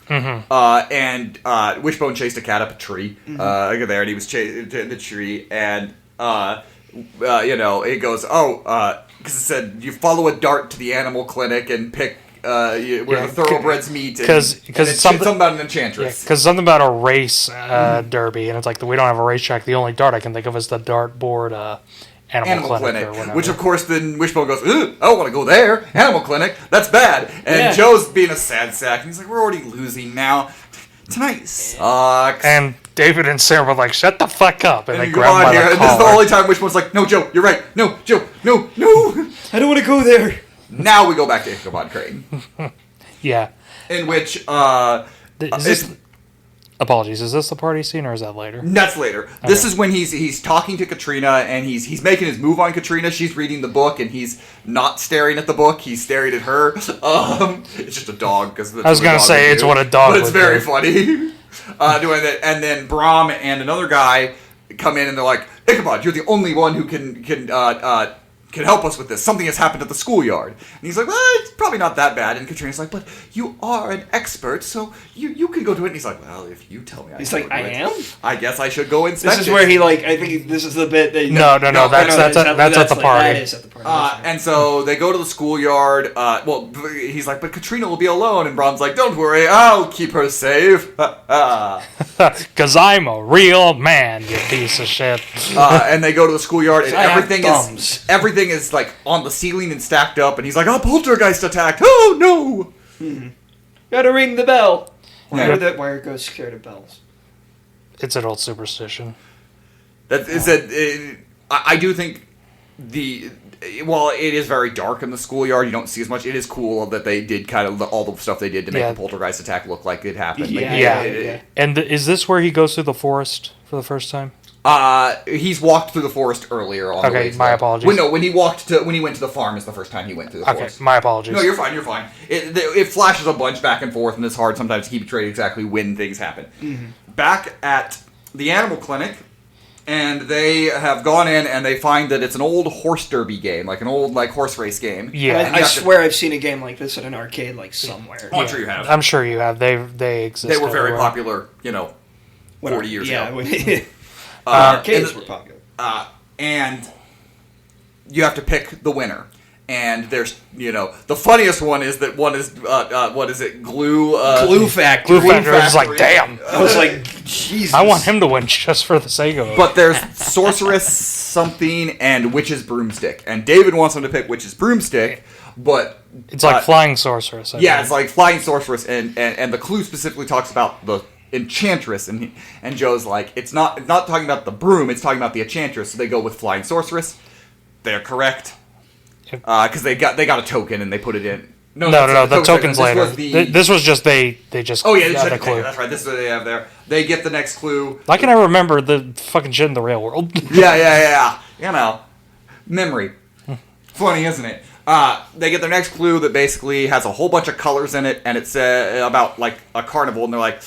And Wishbone chased a cat up a tree. There, and he was chasing the tree, and it goes, because it said you follow a dart to the animal clinic and pick where the thoroughbreds meet. Because it's something about an enchantress. Because something about a race derby, and it's like we don't have a racetrack. The only dart I can think of is the dartboard animal clinic or whatever. Which of course then Wishbone goes, I don't want to go there. Animal clinic, that's bad. And Yeah. Joe's being a sad sack, and he's like, we're already losing now. Tonight sucks. And David and Sarah were like, "Shut the fuck up!" And they you go grab him on by here, the and this is the collar. only time Wishbone's like, no, Joe, you're right. No, Joe, no. I don't want to go there. Now we go back to Ichabod Crane, Yeah. in which Is this, apologies. Is this the party scene or is that later? that's later. This is when he's talking to Katrina, and he's making his move on Katrina. She's reading the book, and he's not staring at the book. He's staring at her. It's just a dog. Because I was gonna say it's what a dog but it's would very do. funny. Doing that, and then Brahm and another guy come in, and they're like, Ichabod, you're the only one who can help us with this. Something has happened at the schoolyard. And he's like, well, it's probably not that bad. And Katrina's like, but you are an expert, so you can go do it. And he's like, well, if you tell me I He's can like, go do I it, am? I guess I should go inspect This is it. where he I think this is the bit that... No, that's at the party. That is at the party. And so they go to the schoolyard. He's like, but Katrina will be alone. And Brahm's like, don't worry, I'll keep her safe. Because I'm a real man, you piece of shit. And they go to the schoolyard, and I have everything is like on the ceiling and stacked up. And he's like, oh, poltergeist attacked. Oh, no. Gotta ring the bell. Yeah. Why are ghosts scared of bells? It's an old superstition. That is that. I do think while it is very dark in the schoolyard, you don't see as much. It is cool that they did kind of all the stuff they did to make the poltergeist attack look like it happened. Yeah. And is this where he goes through the forest for the first time? He's walked through the forest earlier on the way to my the- apologies. when he went to the farm is the first time he went through the forest. My apologies. No, you're fine. It flashes a bunch back and forth, and it's hard sometimes to keep track exactly when things happen. Back at the animal clinic, and they have gone in and they find that it's an old horse derby game, like an old horse race game. Yeah. And you I have to- swear I've seen a game like this at an arcade somewhere. I'm sure you have. I'm sure you have. They exist. They were very everywhere. popular, 40 years ago. Arcades were popular. And you have to pick the winner. And there's, the funniest one is that one is, what is it, Glue Factory. Glue Factory was like, damn. I was like, Jesus. I want him to win just for the sake of it. But there's Sorceress something and Witch's Broomstick. And David wants him to pick Witch's Broomstick, but... It's like Flying Sorceress. I Yeah, think. it's like Flying Sorceress, and the clue specifically talks about the Enchantress, and Joe's like, it's not talking about the broom, it's talking about the Enchantress, so they go with Flying Sorceress. They're correct. Because they got a token and they put it in. No. The token's later. Was This was just they just. Oh yeah, got the okay, clue. that's right. This is what they have there. They get the next clue. Why can I remember the fucking shit in the real world? Yeah. Memory. Funny, isn't it? They get their next clue that basically has a whole bunch of colors in it, and it's about like a carnival, and they're like,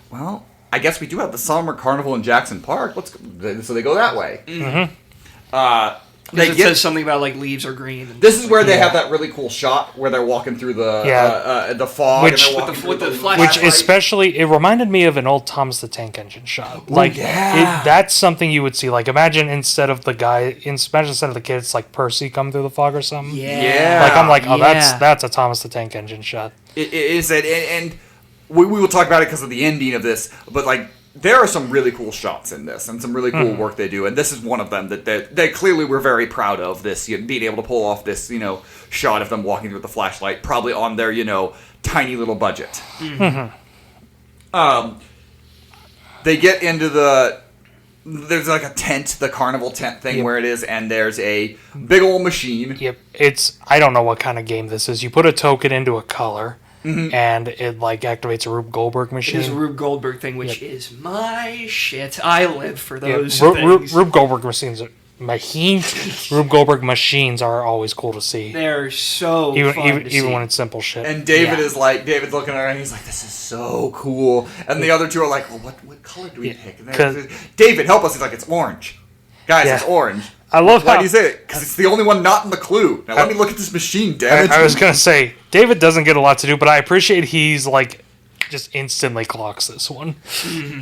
well, I guess we do have the Summer Carnival in Jackson Park. Let's go. So they go that way. Mm-hmm. It says something about leaves are green. This is where they have that really cool shot where they're walking through the fog, Which- and they're walking with the through flash- Which Right. especially, it reminded me of an old Thomas the Tank Engine shot. yeah. That's something you would see. Like, imagine instead of the kid, it's like Percy come through the fog or something. Yeah. Like, I'm like, oh, Yeah. that's a Thomas the Tank Engine shot. It is it, and we will talk about it because of the ending of this, but there are some really cool shots in this and some really cool work they do, and this is one of them that they clearly were very proud of, this, being able to pull off this, shot of them walking through with the flashlight, probably on their, tiny little budget. They get into there's like a tent, the carnival tent thing where it is, and there's a big old machine. Yep. I don't know what kind of game this is. You put a token into a color, and it like activates a Rube Goldberg It machine. is a Rube Goldberg thing, which is my shit. I live for Yeah, those things. Rube Goldberg Rube Goldberg machines are always cool to see. They're so fun to see. Even when it's simple shit. And David's looking around and he's like, this is so cool. And the other two are like, well, what color do we pick? And David, help us. He's like, it's orange. Guys, it's orange. I love Why do you say it? Because it's the only one not in the clue. Now let me look at this machine, damn it. I was going to say, David doesn't get a lot to do, but I appreciate he's like, just instantly clocks this one.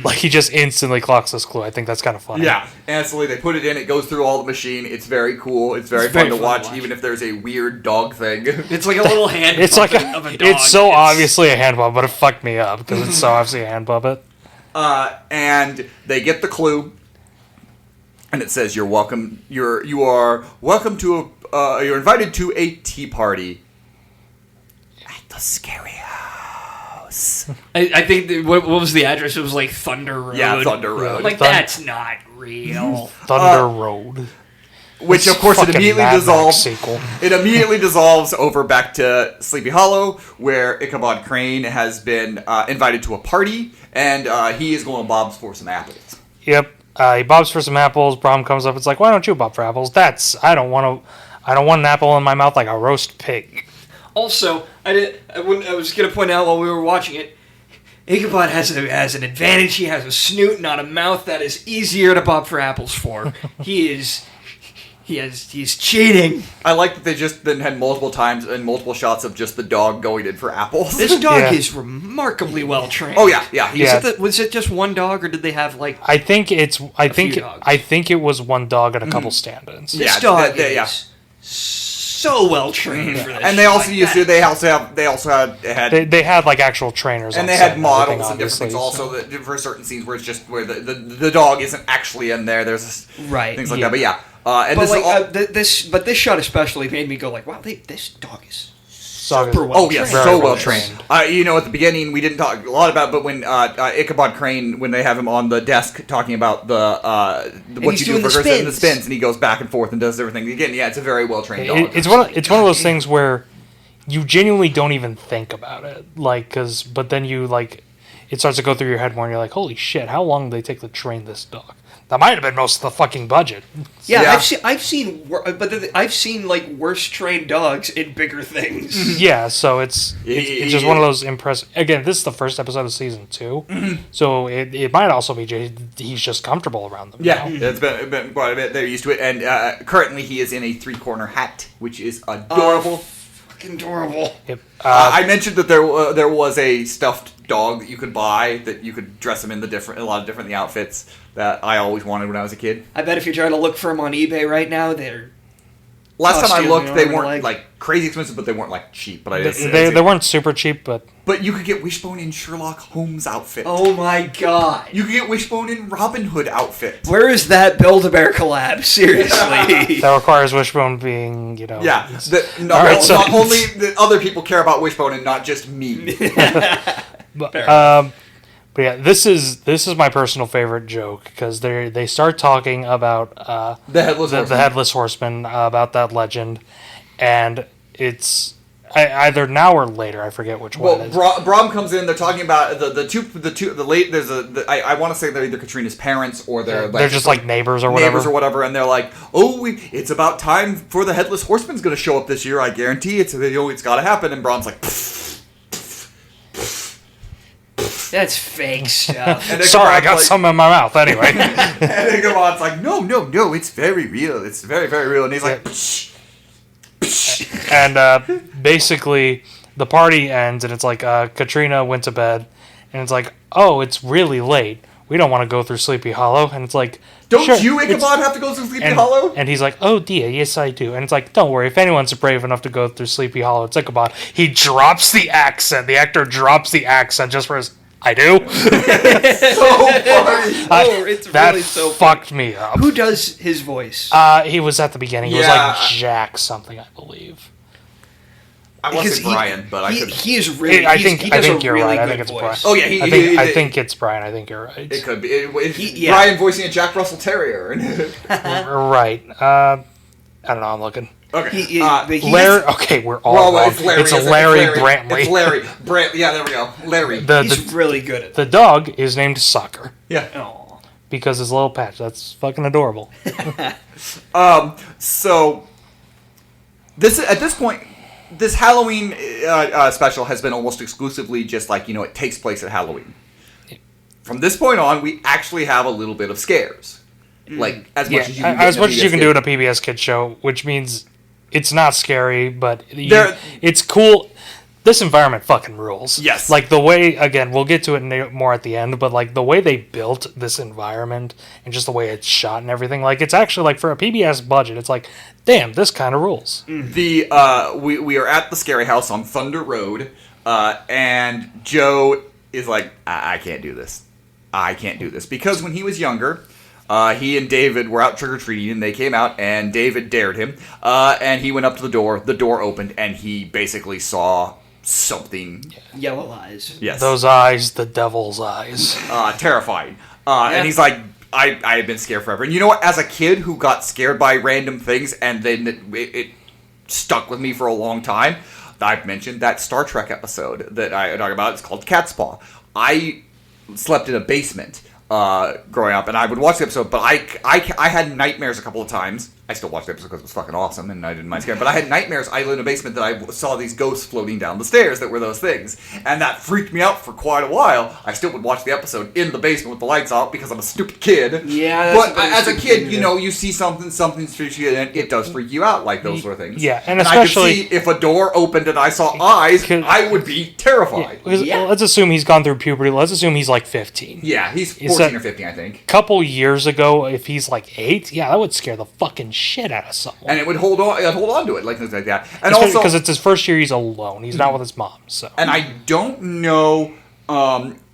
Like, he just instantly clocks this clue. I think that's kind of funny. Yeah, instantly they put it in, it goes through all the machine. It's very cool. It's very fun to watch, even if there's a weird dog thing. It's like a little hand It's like of a dog. It's so obviously a hand puppet, but it fucked me up because it's so obviously a hand puppet. And they get the clue, and it says you're welcome. You are welcome to you're invited to a tea party at the scary house. I think what was the address? It was like Thunder Road. Yeah, Thunder Road. Like that's not real. Thunder Road. Which of course it Fucking immediately Mad Max dissolves. sequel. It immediately dissolves over back to Sleepy Hollow, where Ichabod Crane has been invited to a party, and he is going to Bob's for some apples. Yep. He bobs for some apples. Brom comes up. It's like, why don't you bob for apples? I don't want an apple in my mouth like a roast pig. Also, I was going to point out while we were watching it, Ichabod has an advantage. He has a snoot, not a mouth that is easier to bob for apples for. He's cheating. I like that they just then had multiple times and multiple shots of just the dog going in for apples. This dog Yeah. is remarkably well trained. Oh yeah. Was it just one dog, or did they have like? I think it was one dog and a Mm-hmm. couple stand-ins. This dog is so well trained for this. And they also shit like that. they also had They had like actual trainers, and on they set had models everything, and different things obviously, also that, for certain scenes where it's just where the dog isn't actually in there. There's Right, things like yeah. that. But yeah, and But this like this shot especially made me go like, wow, this dog is So super well. oh yeah, Very so well well trained. At the beginning we didn't talk a lot about, but when Ichabod Crane, when they have him on the desk talking about what he's you do doing for the her and the spins. spins, and he goes back and forth and does everything again. Yeah, it's a very well trained dog. It's one of those things where you genuinely don't even think about it, like, but then you like, it starts to go through your head more, and you're like, holy shit, how long did they take to train this dog? That might have been most of the fucking budget. Yeah, I've seen like worse trained dogs in bigger things. Yeah, so it's just one of those impressive. Again, this is the first episode of season 2, so it might also be he's just comfortable around them. Yeah, you know? it's been quite a bit. They're used to it, and currently he is in a 3-corner hat, which is adorable. Fucking adorable. Yep. I mentioned that there was a stuffed dog that you could buy that you could dress him in a lot of different outfits that I always wanted when I was a kid. I bet if you're trying to look for them on eBay right now, they're Last time I costume, looked, you know they what I weren't mean? like crazy expensive, but they weren't like cheap. But I just They weren't super cheap, but But you could get Wishbone in Sherlock Holmes outfit. oh my god. You could get Wishbone in Robin Hood outfit. Where is that Build-A-Bear collab? Seriously. that requires Wishbone being, you know. Yeah, Alright, so- not only that other people care about Wishbone and not just me. But yeah, this is my personal favorite joke because they start talking about The Headless the Horseman. Headless Horseman, about that legend, and it's either now or later. I forget which one. Well, It is. Brom comes in. They're talking about the late. There's I want to say they're either Katrina's parents or They're just like neighbors or whatever. and they're like, oh, it's about time for the Headless Horseman's going to show up this year. I guarantee it's got to happen. And Brom's like, That's fake stuff. and Sorry, I Ichabod's got like- some in my mouth. Anyway, And Ichabod's like, no, it's very real. It's very, very real. And he's like, and basically the party ends, and it's like Katrina went to bed, and it's like, oh, it's really late. We don't want to go through Sleepy Hollow, and it's like, don't sure, you, it's- Ichabod, have to go through Sleepy and, Hollow? And he's like, oh dear, yes I do. And it's like, don't worry, if anyone's brave enough to go through Sleepy Hollow, it's Ichabod. He drops the accent. The actor drops the accent just for his, I do? So funny. It's that really so fucked me up. Who does his voice? He was at the beginning. He was Yeah. like Jack something, I believe. I want to Because say Brian, but I could. he is really. I he think does a you're really right. I good think it's voice. Brian. Oh yeah, I think it's Brian. I think you're right. It could be. Yeah. Brian voicing a Jack Russell Terrier. Right. I don't know. I'm looking. Okay. Okay, we're all wrong. It's Larry. It's a Larry Brantley. It's Larry. Yeah, there we go. Larry. He's really good at the dog is named Sucker. Yeah. Oh. Because his little patch. That's fucking adorable. So at this point, this Halloween special has been almost exclusively just like, it takes place at Halloween. From this point on, we actually have a little bit of scares. Like, as much as you can as much as you can do in a PBS Kids show, which means it's not scary, but it's cool. This environment fucking rules. Yes. Like, the way, again, we'll get to it more at the end, but, like, the way they built this environment and just the way it's shot and everything, like, it's actually, like, for a PBS budget, it's like, damn, this kind of rules. We are at the Scary House on Thunder Road, and Joe is like, I can't do this. I can't do this. Because when he was younger, he and David were out trick-or-treating, and they came out, and David dared him, and he went up to the door opened, and he basically saw something. Yellow eyes. Yes. Those eyes, the devil's eyes. Terrifying. And he's like, I have been scared forever. And you know what? As a kid who got scared by random things, and then it stuck with me for a long time, I've mentioned that Star Trek episode that I talk about. It's called Cat's Paw. I slept in a basement growing up, and I would watch the episode, but I had nightmares a couple of times. I still watched the episode because it was fucking awesome, and I didn't mind scaring. But I had nightmares. I lived in a basement that I saw these ghosts floating down the stairs that were those things, and that freaked me out for quite a while. I still would watch the episode in the basement with the lights out because I'm a stupid kid. Yeah, but as a kid, you see something freaks you, and it does freak you out, like those sort of things. Yeah, and especially I could see if a door opened and I saw eyes, I would be terrified. Well, let's assume he's gone through puberty. Let's assume he's like 15. Yeah, he's 14 or 15, I think. A couple years ago, if he's like 8, yeah, that would scare the fucking shit out of someone. And it would hold on to it, like things like that. And especially also because it's his first year, he's alone. He's not with his mom. So. And I don't know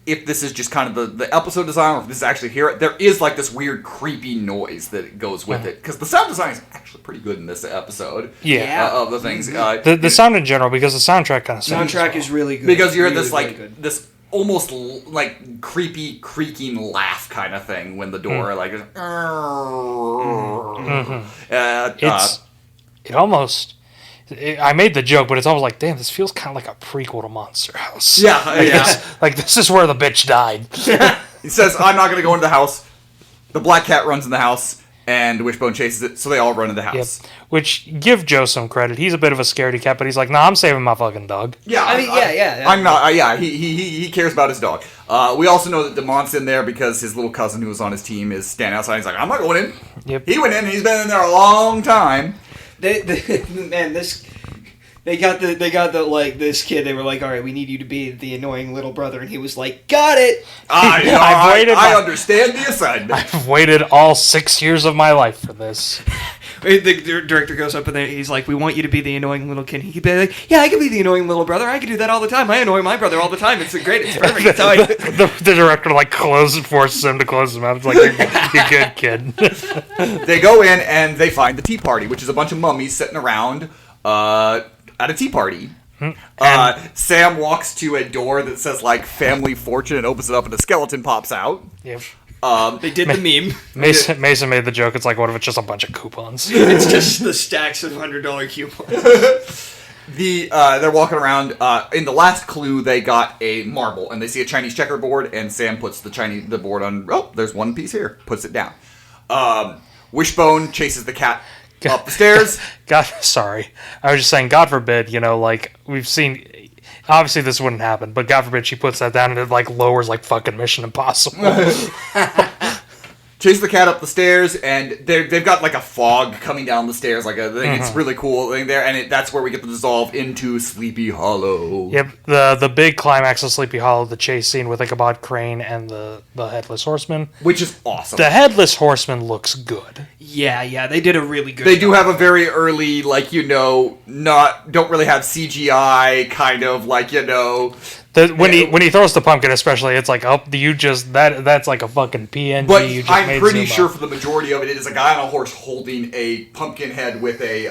if this is just kind of the episode design, or if this is actually here. There is like this weird creepy noise that goes with it, because the sound design is actually pretty good in this episode. Yeah, of the things. The sound in general, because the soundtrack kind of soundtrack is really good. Because you hear really, this this almost like creepy creaking laugh kind of thing when the door like is, it almost. I made the joke, but it's almost like, damn, this feels kind of like a prequel to Monster House. Yeah, this is where the bitch died. He says, "I'm not going to go into the house." The black cat runs in the house, and Wishbone chases it, so they all run in the house. Yep. Which, give Joe some credit. He's a bit of a scaredy cat, but he's like, nah, I'm saving my fucking dog. Yeah, I'm not. He cares about his dog. We also know that Damont's in there because his little cousin who was on his team is standing outside. He's like, I'm not going in. Yep. He went in, and he's been in there a long time. They got this kid. They were like, all right, we need you to be the annoying little brother, and he was like, got it. I understand the assignment. I've waited all 6 years of my life for this. The director goes up and he's like, we want you to be the annoying little kid. He could be like, yeah, I could be the annoying little brother. I could do that all the time. I annoy my brother all the time. It's great. It's perfect. The director forces him to close his mouth. It's like, you're good, kid. They go in and they find the tea party, which is a bunch of mummies sitting around at a tea party. Sam walks to a door that says like family fortune and opens it up and a skeleton pops out. Yep. They did the meme. Mason made the joke. It's like, what if it's just a bunch of coupons? It's just the stacks of $100 coupons. They're walking around. In the last clue, they got a marble, and they see a Chinese checkerboard, and Sam puts the board on. Oh, there's one piece here. Puts it down. Wishbone chases the cat up the stairs. God, sorry. I was just saying, God forbid, we've seen. Obviously, this wouldn't happen, but God forbid she puts that down and it lowers fucking Mission Impossible. Chase the cat up the stairs, and they've got a fog coming down the stairs, a thing. It's really cool thing there, and that's where we get to dissolve into Sleepy Hollow. Yep, the big climax of Sleepy Hollow, the chase scene with Ichabod Crane and the Headless Horseman, which is awesome. The Headless Horseman looks good. Yeah, they did a really good. They do have a very early, don't really have CGI kind of when he throws the pumpkin, especially, it's like, oh, that's like a fucking PNG. But I'm pretty sure for the majority of it, it is a guy on a horse holding a pumpkin head with a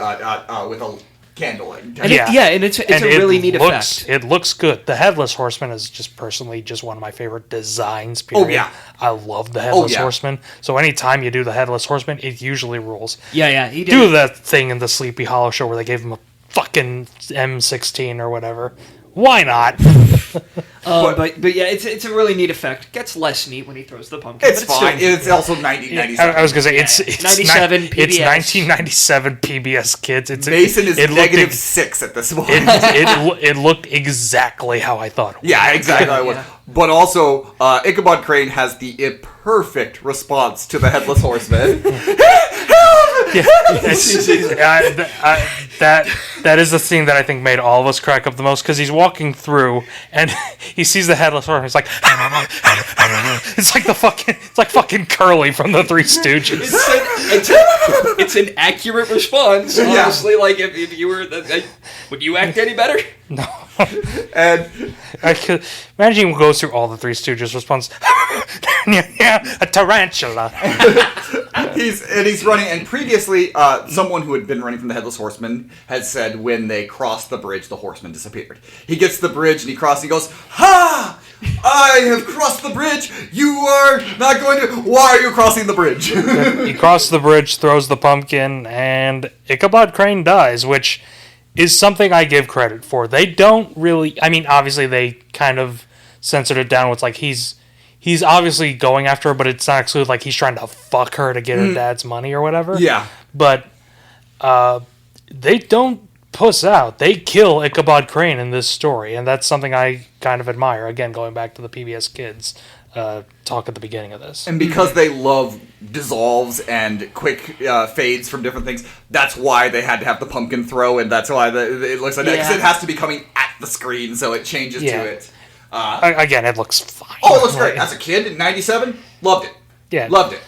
candling. And it's a really neat effect. It looks good. The Headless Horseman is just personally just one of my favorite designs, period. Oh, yeah. I love the Headless Horseman. So anytime you do the Headless Horseman, it usually rules. Yeah, he did. Do that thing in the Sleepy Hollow show where they gave him a fucking M16 or whatever. Why not? But yeah, it's a really neat effect. Gets less neat when he throws the pumpkin. It's fine. It's also 1997. I was gonna say it's 97 PBS. It's 1997 PBS kids. Mason is negative 6 at this point. It looked exactly how I thought it would. Yeah, exactly how it was. But also, Ichabod Crane has the perfect response to the Headless Horseman. That is the scene that I think made all of us crack up the most, because he's walking through and he sees the Headless Horseman. He's like, it's like fucking Curly from the Three Stooges. It's an accurate response. Honestly, like if you were, would you act any better? No. And I could imagine he goes through all the Three Stooges response. A tarantula. He's running, and previously, someone who had been running from the Headless Horseman had said when they crossed the bridge, the horseman disappeared. He gets to the bridge and he crosses. He goes, "Ha! I have crossed the bridge. You are not going to. Why are you crossing the bridge?" He crosses the bridge, throws the pumpkin, and Ichabod Crane dies, which is something I give credit for. They don't really. I mean, obviously they kind of censored it down. It's like he's obviously going after her, but it's not actually like he's trying to fuck her to get her dad's money or whatever. Yeah. But they don't puss out. They kill Ichabod Crane in this story, and that's something I kind of admire. Again, going back to the PBS Kids talk at the beginning of this. And because they love dissolves and quick fades from different things, that's why they had to have the pumpkin throw, and that's why it looks like that. Because it has to be coming at the screen, so it changes to it. Again, it looks fine. Oh, it looks great. As a kid in '97, loved it. Yeah, loved it.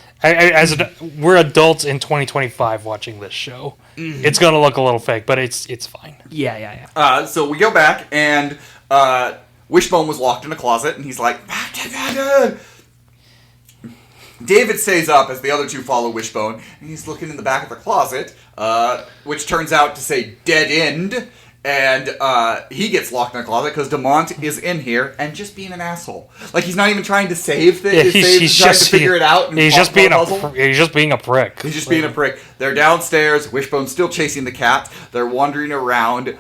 We're adults in 2025 watching this show. Mm-hmm. It's gonna look a little fake, but it's fine. Yeah. So we go back, and Wishbone was locked in a closet, and he's like, David stays up as the other two follow Wishbone, and he's looking in the back of the closet, which turns out to say dead end. And he gets locked in a closet because DeMont is in here and just being an asshole. Like, he's not even trying to save things. He's trying to figure it out. And he's just being a prick. He's just being a prick. They're downstairs. Wishbone's still chasing the cat. They're wandering around.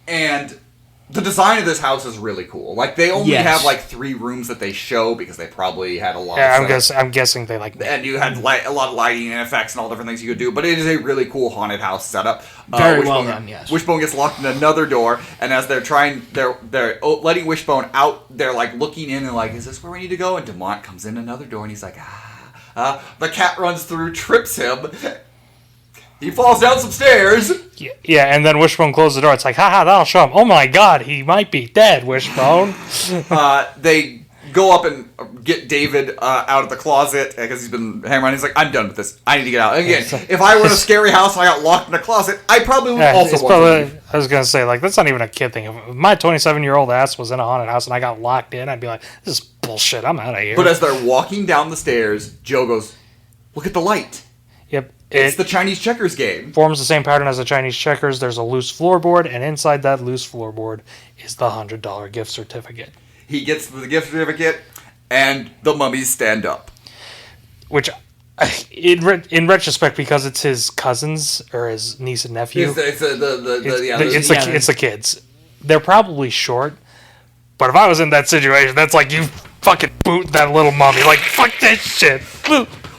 And the design of this house is really cool. Like, they only have, like, 3 rooms that they show because they probably had a lot of I'm guessing they like... And you had a lot of lighting and effects and all different things you could do, but it is a really cool haunted house setup. Very well done, yes. Wishbone gets locked in another door, and as they're letting Wishbone out, they're, like, looking in and like, is this where we need to go? And DeMont comes in another door, and he's like, the cat runs through, trips him. He falls down some stairs. Yeah, and then Wishbone closes the door. It's like, haha, that'll show him. Oh my god, he might be dead, Wishbone. They go up and get David out of the closet because he's been hanging around. He's like, I'm done with this. I need to get out. And again, if I were in a scary house and I got locked in a closet, I probably would also want to leave. I was going to say, like, that's not even a kid thing. If my 27-year-old ass was in a haunted house and I got locked in, I'd be like, this is bullshit. I'm out of here. But as they're walking down the stairs, Joe goes, look at the light. Yep. It's the Chinese checkers game. Forms the same pattern as the Chinese checkers. There's a loose floorboard, and inside that loose floorboard is the $100 gift certificate. He gets the gift certificate, and the mummies stand up. Which, in retrospect, because it's his cousins or his niece and nephew, it's the kids. They're probably short, but if I was in that situation, that's like you fucking boot that little mummy. Like, fuck this shit.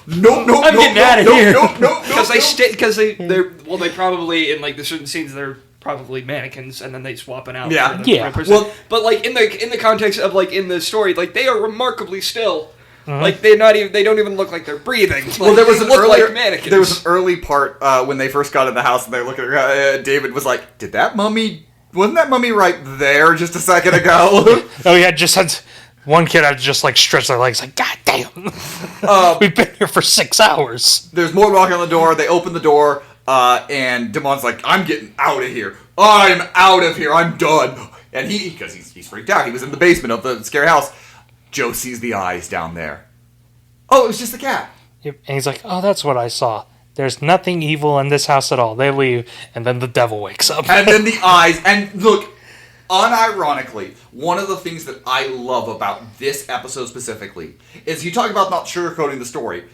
No, I'm getting out of here. No. Because they probably in like the certain scenes they're probably mannequins and then they swap it out. Yeah. For the real person. Well, but like in the context of like in the story, like they are remarkably still. Mm-hmm. Like they don't even look like they're breathing. Like, well, there was mannequins. There was an early part when they first got in the house and they look at David was like, wasn't that mummy right there just a second ago? Oh yeah, just had. One kid had just like stretched their legs like, God damn, we've been here for 6 hours. There's more knocking on the door. They open the door, and DeMont's like, I'm getting out of here. I'm out of here. I'm done. And because he's freaked out. He was in the basement of the scary house. Joe sees the eyes down there. Oh, it was just the cat. Yep. And he's like, oh, that's what I saw. There's nothing evil in this house at all. They leave, and then the devil wakes up. And then the eyes. And look, unironically, one of the things that I love about this episode specifically is you talk about not sugarcoating the story.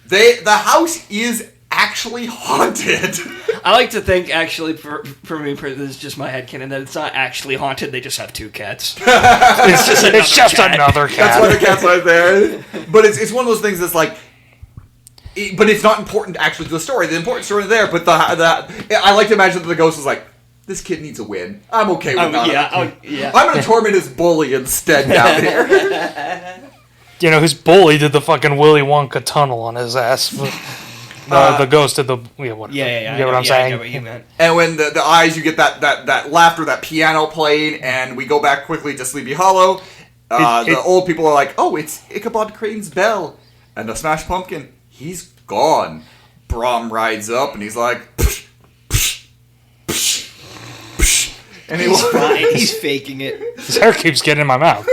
The house is actually haunted. I like to think, actually, for me, this is just my headcanon, that it's not actually haunted. They just have 2 cats. It's just another cat. That's why the cat's right there. But it's one of those things that's like, but it's not important actually to the story. The important story is there, but I like to imagine that the ghost is like, this kid needs a win. I'm okay with that. I'm going to torment his bully instead down here. You know, his bully did the fucking Willy Wonka tunnel on his ass. The ghost did the... Yeah, whatever. Yeah. You get what I'm saying? I know what you meant. And when the eyes, you get that laughter, that piano playing, and we go back quickly to Sleepy Hollow. The old people are like, oh, it's Ichabod Crane's bell. And the Smashed Pumpkin, he's gone. Brom rides up, and he's like... Psh, psh, psh, psh. And He's fine. He's faking it. His hair keeps getting in my mouth.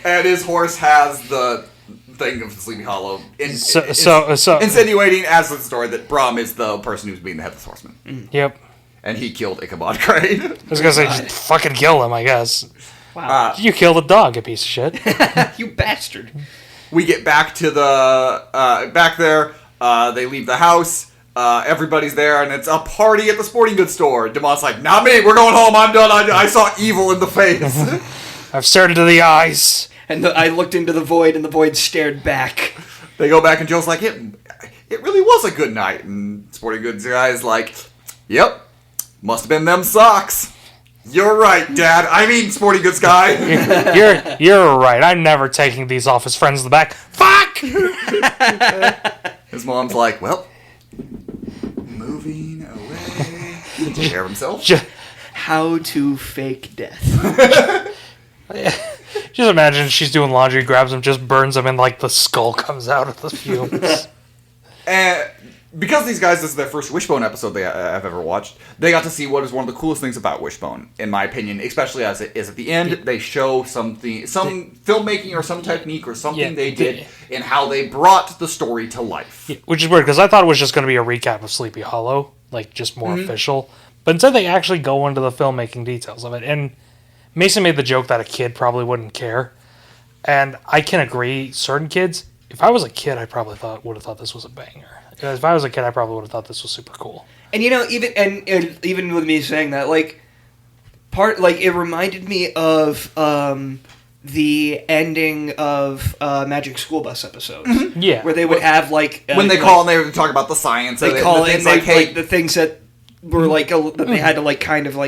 And his horse has the thing of Sleepy Hollow. So insinuating, as with the story, that Brom is the person who's being the Headless Horseman. Yep. And he killed Ichabod Crane. I was going to say, just fucking kill him, I guess. Wow. You killed a dog, you piece of shit. You bastard. We get back to the... back there. They leave the house. Everybody's there, and it's a party at the sporting goods store. Demont's like, not me, we're going home, I'm done. I saw evil in the face. I've stared into the eyes. And I looked into the void, and the void stared back. They go back, and Joe's like, it really was a good night. And sporting goods guy's like, yep, must have been them socks. You're right, Dad. I mean, sporting goods guy. You're right. I'm never taking these off his friends in the back. Fuck! His mom's like, well, moving away. Take care of himself. How to fake death. Just imagine she's doing laundry, grabs him, just burns him, and like the skull comes out of the fumes. And because these guys, this is their first Wishbone episode I've ever watched, they got to see what is one of the coolest things about Wishbone, in my opinion, especially as it is at the end. They show some filmmaking or some technique or something they did in how they brought the story to life. Yeah, which is weird, because I thought it was just going to be a recap of Sleepy Hollow, like just more official. But instead they actually go into the filmmaking details of it. And Mason made the joke that a kid probably wouldn't care. And I can agree, certain kids, if I was a kid, I probably would have thought this was a banger. Because if I was a kid, I probably would have thought this was super cool. And you know, even with me saying that, it reminded me of the ending of Magic School Bus episobrode. Mm-hmm. Yeah. Where they would have when they call and they would talk about the science. They call in the things that were that they had to kind of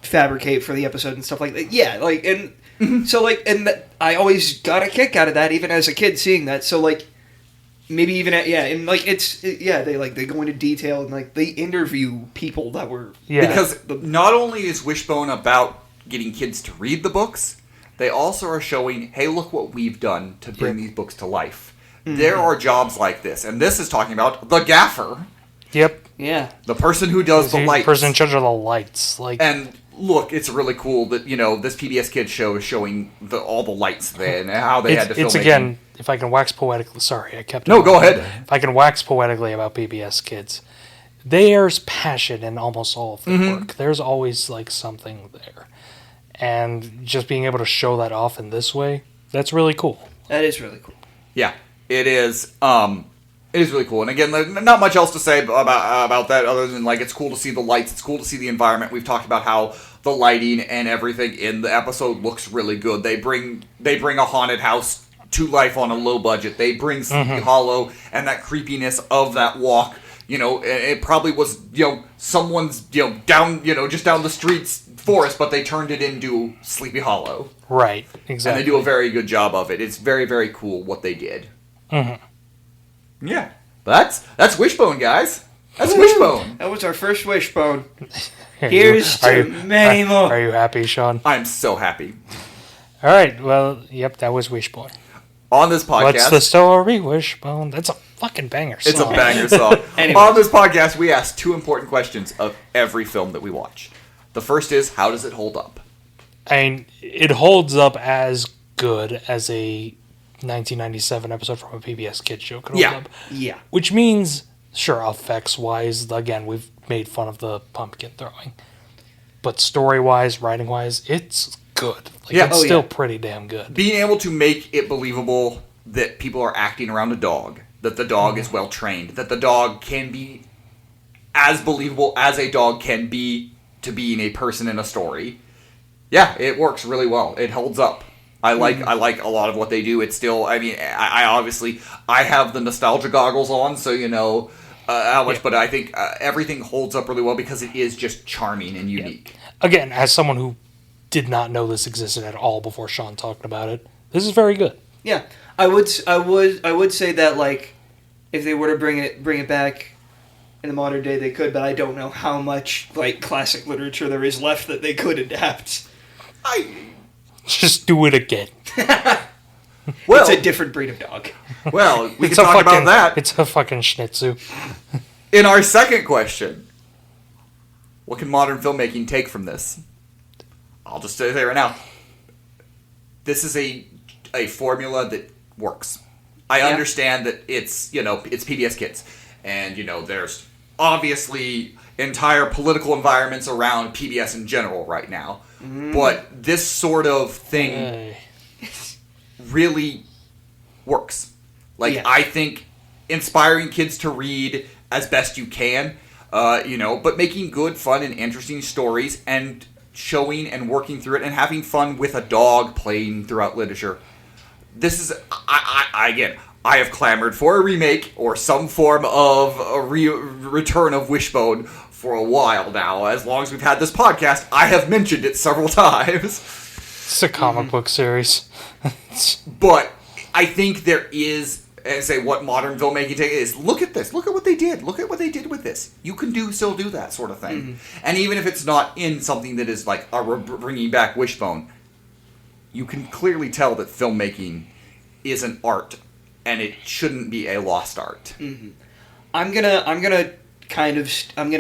fabricate for the episode and stuff like that. Yeah, so I always got a kick out of that, even as a kid seeing that. So maybe even they go into detail and they interview people that were because not only is Wishbone about getting kids to read the books, they also are showing, hey, look what we've done to bring these books to life. Mm-hmm. There are jobs like this, and this is talking about the gaffer. Yep. Yeah. The person who does the lights. The person in charge of the lights. And look, it's really cool that, this PBS Kids show is showing all the lights there and how they had to film it. It's, again, if I can wax poetically... Sorry, I kept... No, go ahead. If I can wax poetically about PBS Kids, there's passion in almost all of the work. There's always, something there. And just being able to show that off in this way, that's really cool. That is really cool. Yeah, it is. It is really cool. And again, not much else to say about that other than, it's cool to see the lights. It's cool to see the environment. We've talked about how the lighting and everything in the episode looks really good. They bring a haunted house to life on a low budget. They bring Sleepy Hollow and that creepiness of that walk. It probably was, someone's, down, just down the street's forest, but they turned it into Sleepy Hollow. Right, exactly. And they do a very good job of it. It's very, very cool what they did. Mm-hmm. Yeah. That's Wishbone, guys. That's Wishbone. That was our first Wishbone. Here's many more. Are you happy, Shawn? I'm so happy. All right. Well, yep, that was Wishbone. On this podcast... What's the story, Wishbone? That's a fucking banger song. It's a banger song. Anyway. On this podcast, we ask 2 important questions of every film that we watch. The first is, how does it hold up? I mean, it holds up as good as a 1997 episode from a PBS Kids show could hold up. Yeah. Which means, sure, effects-wise, again, we've made fun of the pumpkin throwing. But story-wise, writing-wise, it's good. Like, it's still pretty damn good. Being able to make it believable that people are acting around a dog, that the dog is well trained, that the dog can be as believable as a dog can be to being a person in a story. Yeah, it works really well. It holds up. I like a lot of what they do. It's still, I mean, I obviously, I have the nostalgia goggles on, so you know how much, but I think everything holds up really well because it is just charming and unique. Yeah. Again, as someone who did not know this existed at all before Shawn talked about it, this is very good. Yeah, I would say that, like, if they were to bring it back in the modern day, they could, but I don't know how much, like, classic literature there is left that they could adapt. Just do it again. Well, it's a different breed of dog. Well, we can talk about that. It's a fucking schnitzu. In our second question, what can modern filmmaking take from this? I'll just say right now, this is a formula that works. I understand that it's PBS Kids, and there's obviously entire political environments around PBS in general right now, but this sort of thing really works. I think inspiring kids to read as best you can, but making good, fun, and interesting stories and showing and working through it and having fun with a dog playing throughout literature. This is, I have clamored for a remake or some form of a return of Wishbone for a while now. As long as we've had this podcast, I have mentioned it several times. It's a comic book series. But I think there is, and say what modern filmmaking take is, look at this. Look at what they did. Look at what they did with this. You can still do that sort of thing. And even if it's not in something that is like bringing back Wishbone, you can clearly tell that filmmaking is an art, and it shouldn't be a lost art. I'm gonna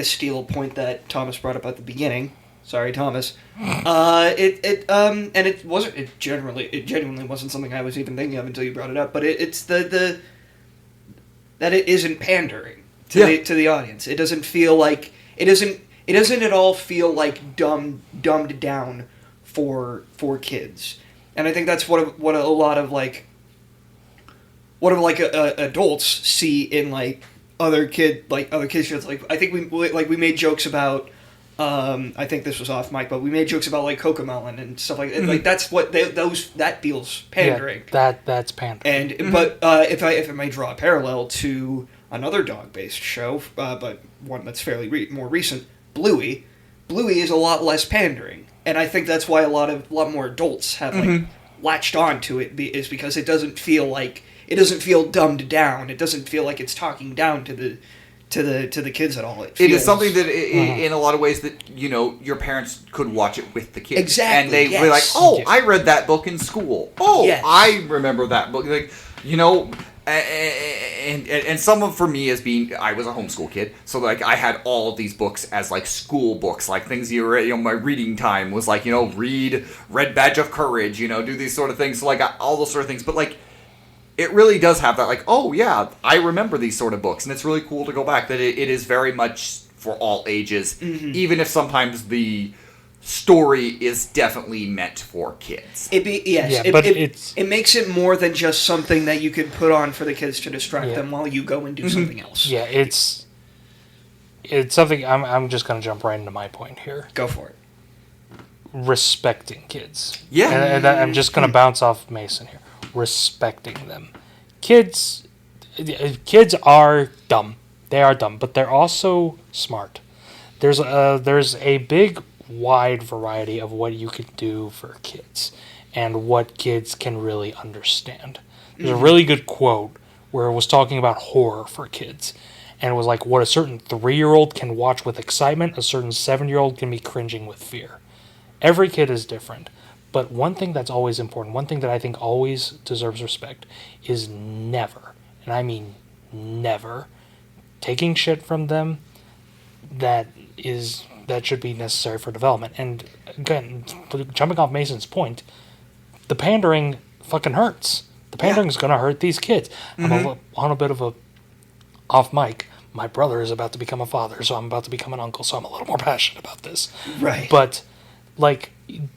steal a point that Thomas brought up at the beginning. Sorry, Thomas. It genuinely wasn't something I was even thinking of until you brought it up. But it's the that it isn't pandering to the audience. It doesn't feel like it doesn't at all feel like dumbed down for kids. And I think that's what a lot of adults see in other kids shows. Like, I think we made jokes about. I think this was off mic, but we made jokes about Cocomelon and stuff like that. Like, that's what that feels pandering. Yeah, that's pandering. And but if I may draw a parallel to another dog-based show, but one that's fairly more recent, Bluey. Bluey is a lot less pandering, and I think that's why a lot more adults have latched on to it, is because it doesn't feel dumbed down. It doesn't feel like it's talking down to the kids at all. It is something that, in a lot of ways, that your parents could watch it with the kids, exactly, and they were like, "Oh, I read that book in school. Oh, I remember that book." And some of, for me, as being, I was a homeschool kid, so I had all of these books as school books, things you read. My reading time was read Red Badge of Courage, do these sort of things, so all those sort of things, but it really does have that, oh yeah, I remember these sort of books, and it's really cool to go back, that it is very much for all ages, even if sometimes the story is definitely meant for kids. But it makes it more than just something that you could put on for the kids to distract them while you go and do something else. Yeah, it's something, I'm just going to jump right into my point here. Go for it. Respecting kids. Yeah. And I'm just going to bounce off Mason here. Respecting them. Kids are dumb. They are dumb, but they're also smart. There's a big, wide variety of what you can do for kids and what kids can really understand. There's a really good quote where it was talking about horror for kids, and it was what a certain 3-year-old can watch with excitement, a certain 7-year-old can be cringing with fear. Every kid is different. But one thing that's always important, one thing that I think always deserves respect, is never, and I mean never, taking shit from them that should be necessary for development. And again, jumping off Mason's point, the pandering fucking hurts. The pandering's going to hurt these kids. I'm on a bit of a off mic. My brother is about to become a father, so I'm about to become an uncle, so I'm a little more passionate about this. Right. But, like,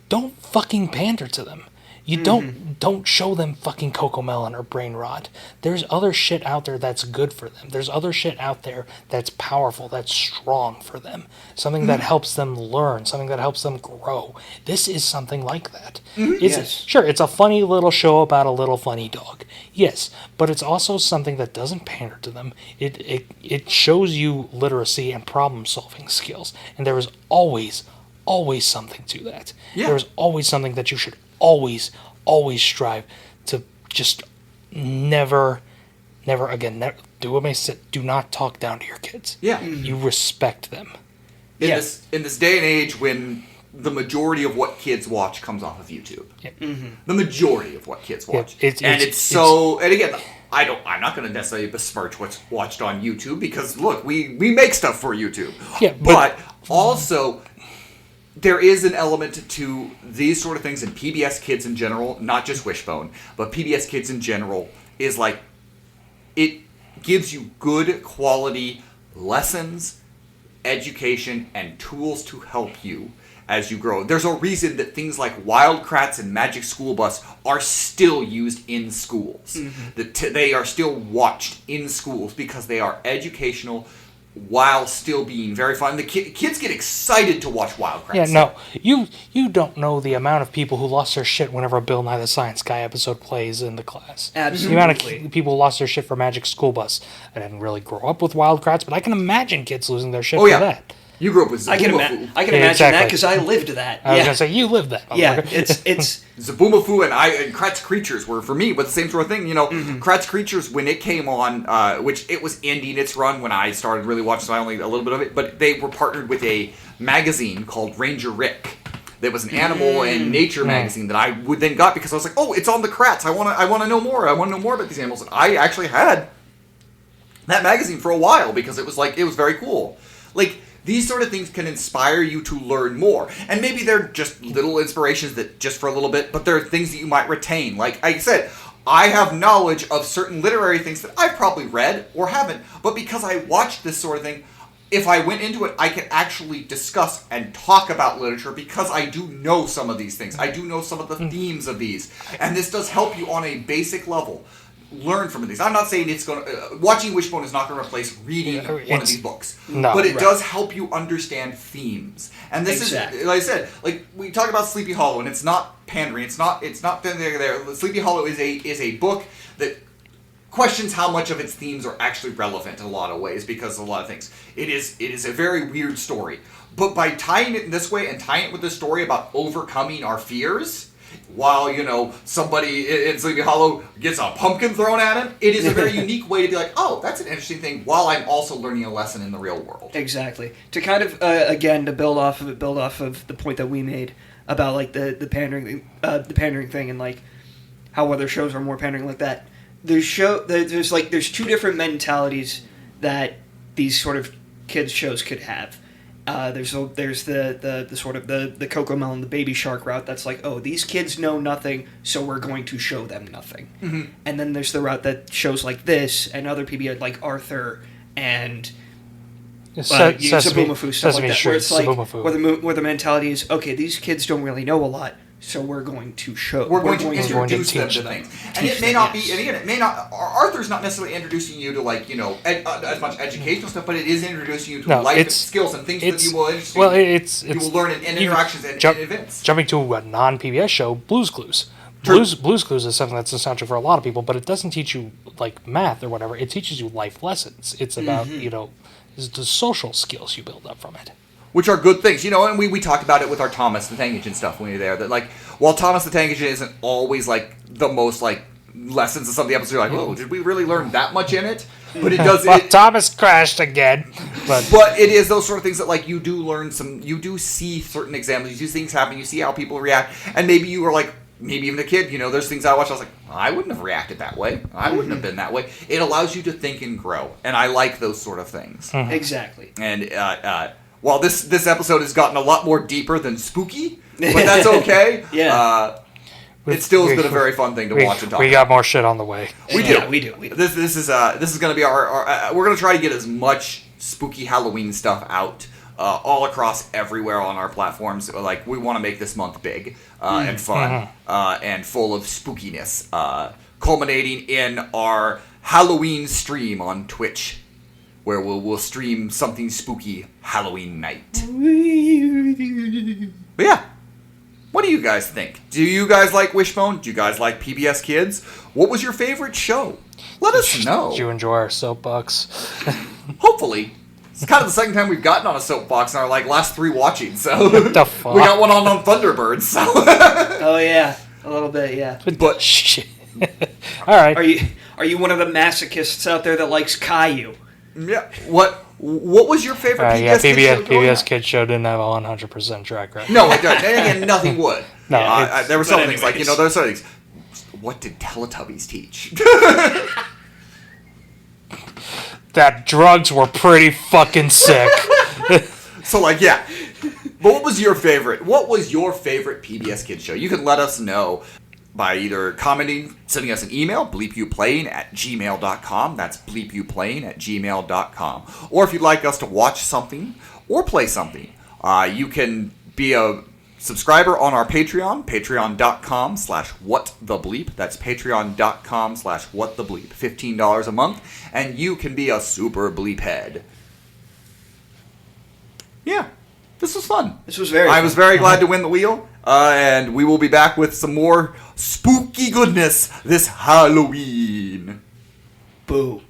don't fucking pander to them. You don't show them fucking Cocomelon or Brain Rot. There's other shit out there that's good for them. There's other shit out there that's powerful, that's strong for them. Something that helps them learn, something that helps them grow. This is something like that. Sure, it's a funny little show about a little funny dog. Yes, but it's also something that doesn't pander to them. It shows you literacy and problem-solving skills. And there is always something to that. Yeah. There's always something that you should always strive to just never again, do what may sit. Do not talk down to your kids. Yeah. You respect them. In this day and age when the majority of what kids watch comes off of YouTube. Yeah. The majority of what kids watch. and again, I'm not going to necessarily besmirch what's watched on YouTube because look, we make stuff for YouTube. Yeah, but also there is an element to these sort of things, and PBS Kids in general, not just Wishbone, but PBS Kids in general, is like, it gives you good quality lessons, education, and tools to help you as you grow. There's a reason that things like Wild Kratts and Magic School Bus are still used in schools. They are still watched in schools because they are educational, while still being very fun. The kids get excited to watch Wild Kratts. Yeah, no, you don't know the amount of people who lost their shit whenever a Bill Nye the Science Guy episode plays in the class. Absolutely. The amount of people who lost their shit for Magic School Bus. I didn't really grow up with Wild Kratts, but I can imagine kids losing their shit for that. You grew up with Zaboomafoo. I can imagine that because I lived that. I was going to say, you lived that. Yeah, it's Zaboomafoo and Kratts Creatures were, for me, but the same sort of thing. You know, Kratts Creatures, when it came on, which it was ending its run when I started really watching, so I only a little bit of it, but they were partnered with a magazine called Ranger Rick. That was an animal and nature magazine that I would then got because I was like, oh, it's on the Kratts. I want to know more. I want to know more about these animals. And I actually had that magazine for a while because it was very cool. Like, these sort of things can inspire you to learn more. And maybe they're just little inspirations that just for a little bit, but they're things that you might retain. Like I said, I have knowledge of certain literary things that I've probably read or haven't, but because I watched this sort of thing, if I went into it, I could actually discuss and talk about literature because I do know some of these things. I do know some of the themes of these. And this does help you on a basic level. Learn from these. I'm not saying it's going to... watching Wishbone is not going to replace reading one of these books. No, but it does help you understand themes. And this is, like I said, like we talk about Sleepy Hollow, and it's not pandering. It's not there. Sleepy Hollow is a book that questions how much of its themes are actually relevant in a lot of ways because of a lot of things. It is a very weird story. But by tying it in this way and tying it with the story about overcoming our fears... while, somebody in Sleepy Hollow gets a pumpkin thrown at him, it is a very unique way to be like, oh, that's an interesting thing, while I'm also learning a lesson in the real world. Exactly. To kind of, again, to build off of the point that we made about, like, the pandering thing and, like, how other shows are more pandering like that. There's two different mentalities that these sort of kids shows could have. There's the sort of the Cocomelon, the Baby Shark route that's like, oh, these kids know nothing, so we're going to show them nothing. Mm-hmm. And then there's the route that shows like this and other PBS like Arthur and Zaboomafoo, stuff like that, where it's like where the mentality is, okay, these kids don't really know a lot, so we're going to show. We're going to introduce them to things, and it may not be. And again, it may not. Arthur's not necessarily introducing you to like as much educational stuff, but it is introducing you to life skills and things that you will. You will learn in interactions and events. Jumping to a non-PBS show, Blue's Clues. Blue's Clues is something that's essential for a lot of people, but it doesn't teach you like math or whatever. It teaches you life lessons. It's about the social skills you build up from it. Which are good things, and we talked about it with our Thomas the Tank Engine stuff when we were there, that, like, while Thomas the Tank Engine isn't always, like, the most, like, lessons in some of the episodes, you're like, whoa, did we really learn that much in it? But it does... Thomas crashed again. But it is those sort of things that, like, you do learn you do see certain examples, you see things happen, you see how people react, and maybe you were, like, maybe even a kid, there's things I watched, I was like, I wouldn't have reacted that way. I wouldn't have been that way. It allows you to think and grow, and I like those sort of things. Mm-hmm. Exactly. And, while this episode has gotten a lot more deeper than spooky, but that's okay. Yeah. it still has been a very fun thing to watch and talk We about. got more shit on the way. We do. Yeah, we do. This is going to be our we're going to try to get as much spooky Halloween stuff out all across everywhere on our platforms. Like, we want to make this month big and fun and full of spookiness, culminating in our Halloween stream on Twitch, where we'll stream something spooky Halloween night. But yeah. What do you guys think? Do you guys like Wishbone? Do you guys like PBS Kids? What was your favorite show? Let us know. Did you enjoy our soapbox? Hopefully. It's kind of the second time we've gotten on a soapbox in our last 3 watchings, so The fuck? we got one on Thunderbirds, so Oh yeah, a little bit, yeah. but Shit. All right. Are you one of the masochists out there that likes Caillou? yeah. What was your favorite PBS Yeah, Kids show growing PBS up? Kids show didn't have a 100% track record. No, it doesn't. And again, nothing would. No, there were some but things like, anyways. there were some things. What did Teletubbies teach? That drugs were pretty fucking sick. So, like, yeah. But what was your favorite? What was your favorite PBS Kids show? You can let us know by either commenting, sending us an email, bleepyouplaying@gmail.com. That's bleepyouplaying@gmail.com. Or if you'd like us to watch something or play something, you can be a subscriber on our Patreon, patreon.com/whatthebleep. That's patreon.com/whatthebleep. $15 a month, and you can be a super bleep head. Yeah, this was fun. This was very I fun. was very glad to win the wheel, and we will be back with some more spooky goodness this Halloween. Boo.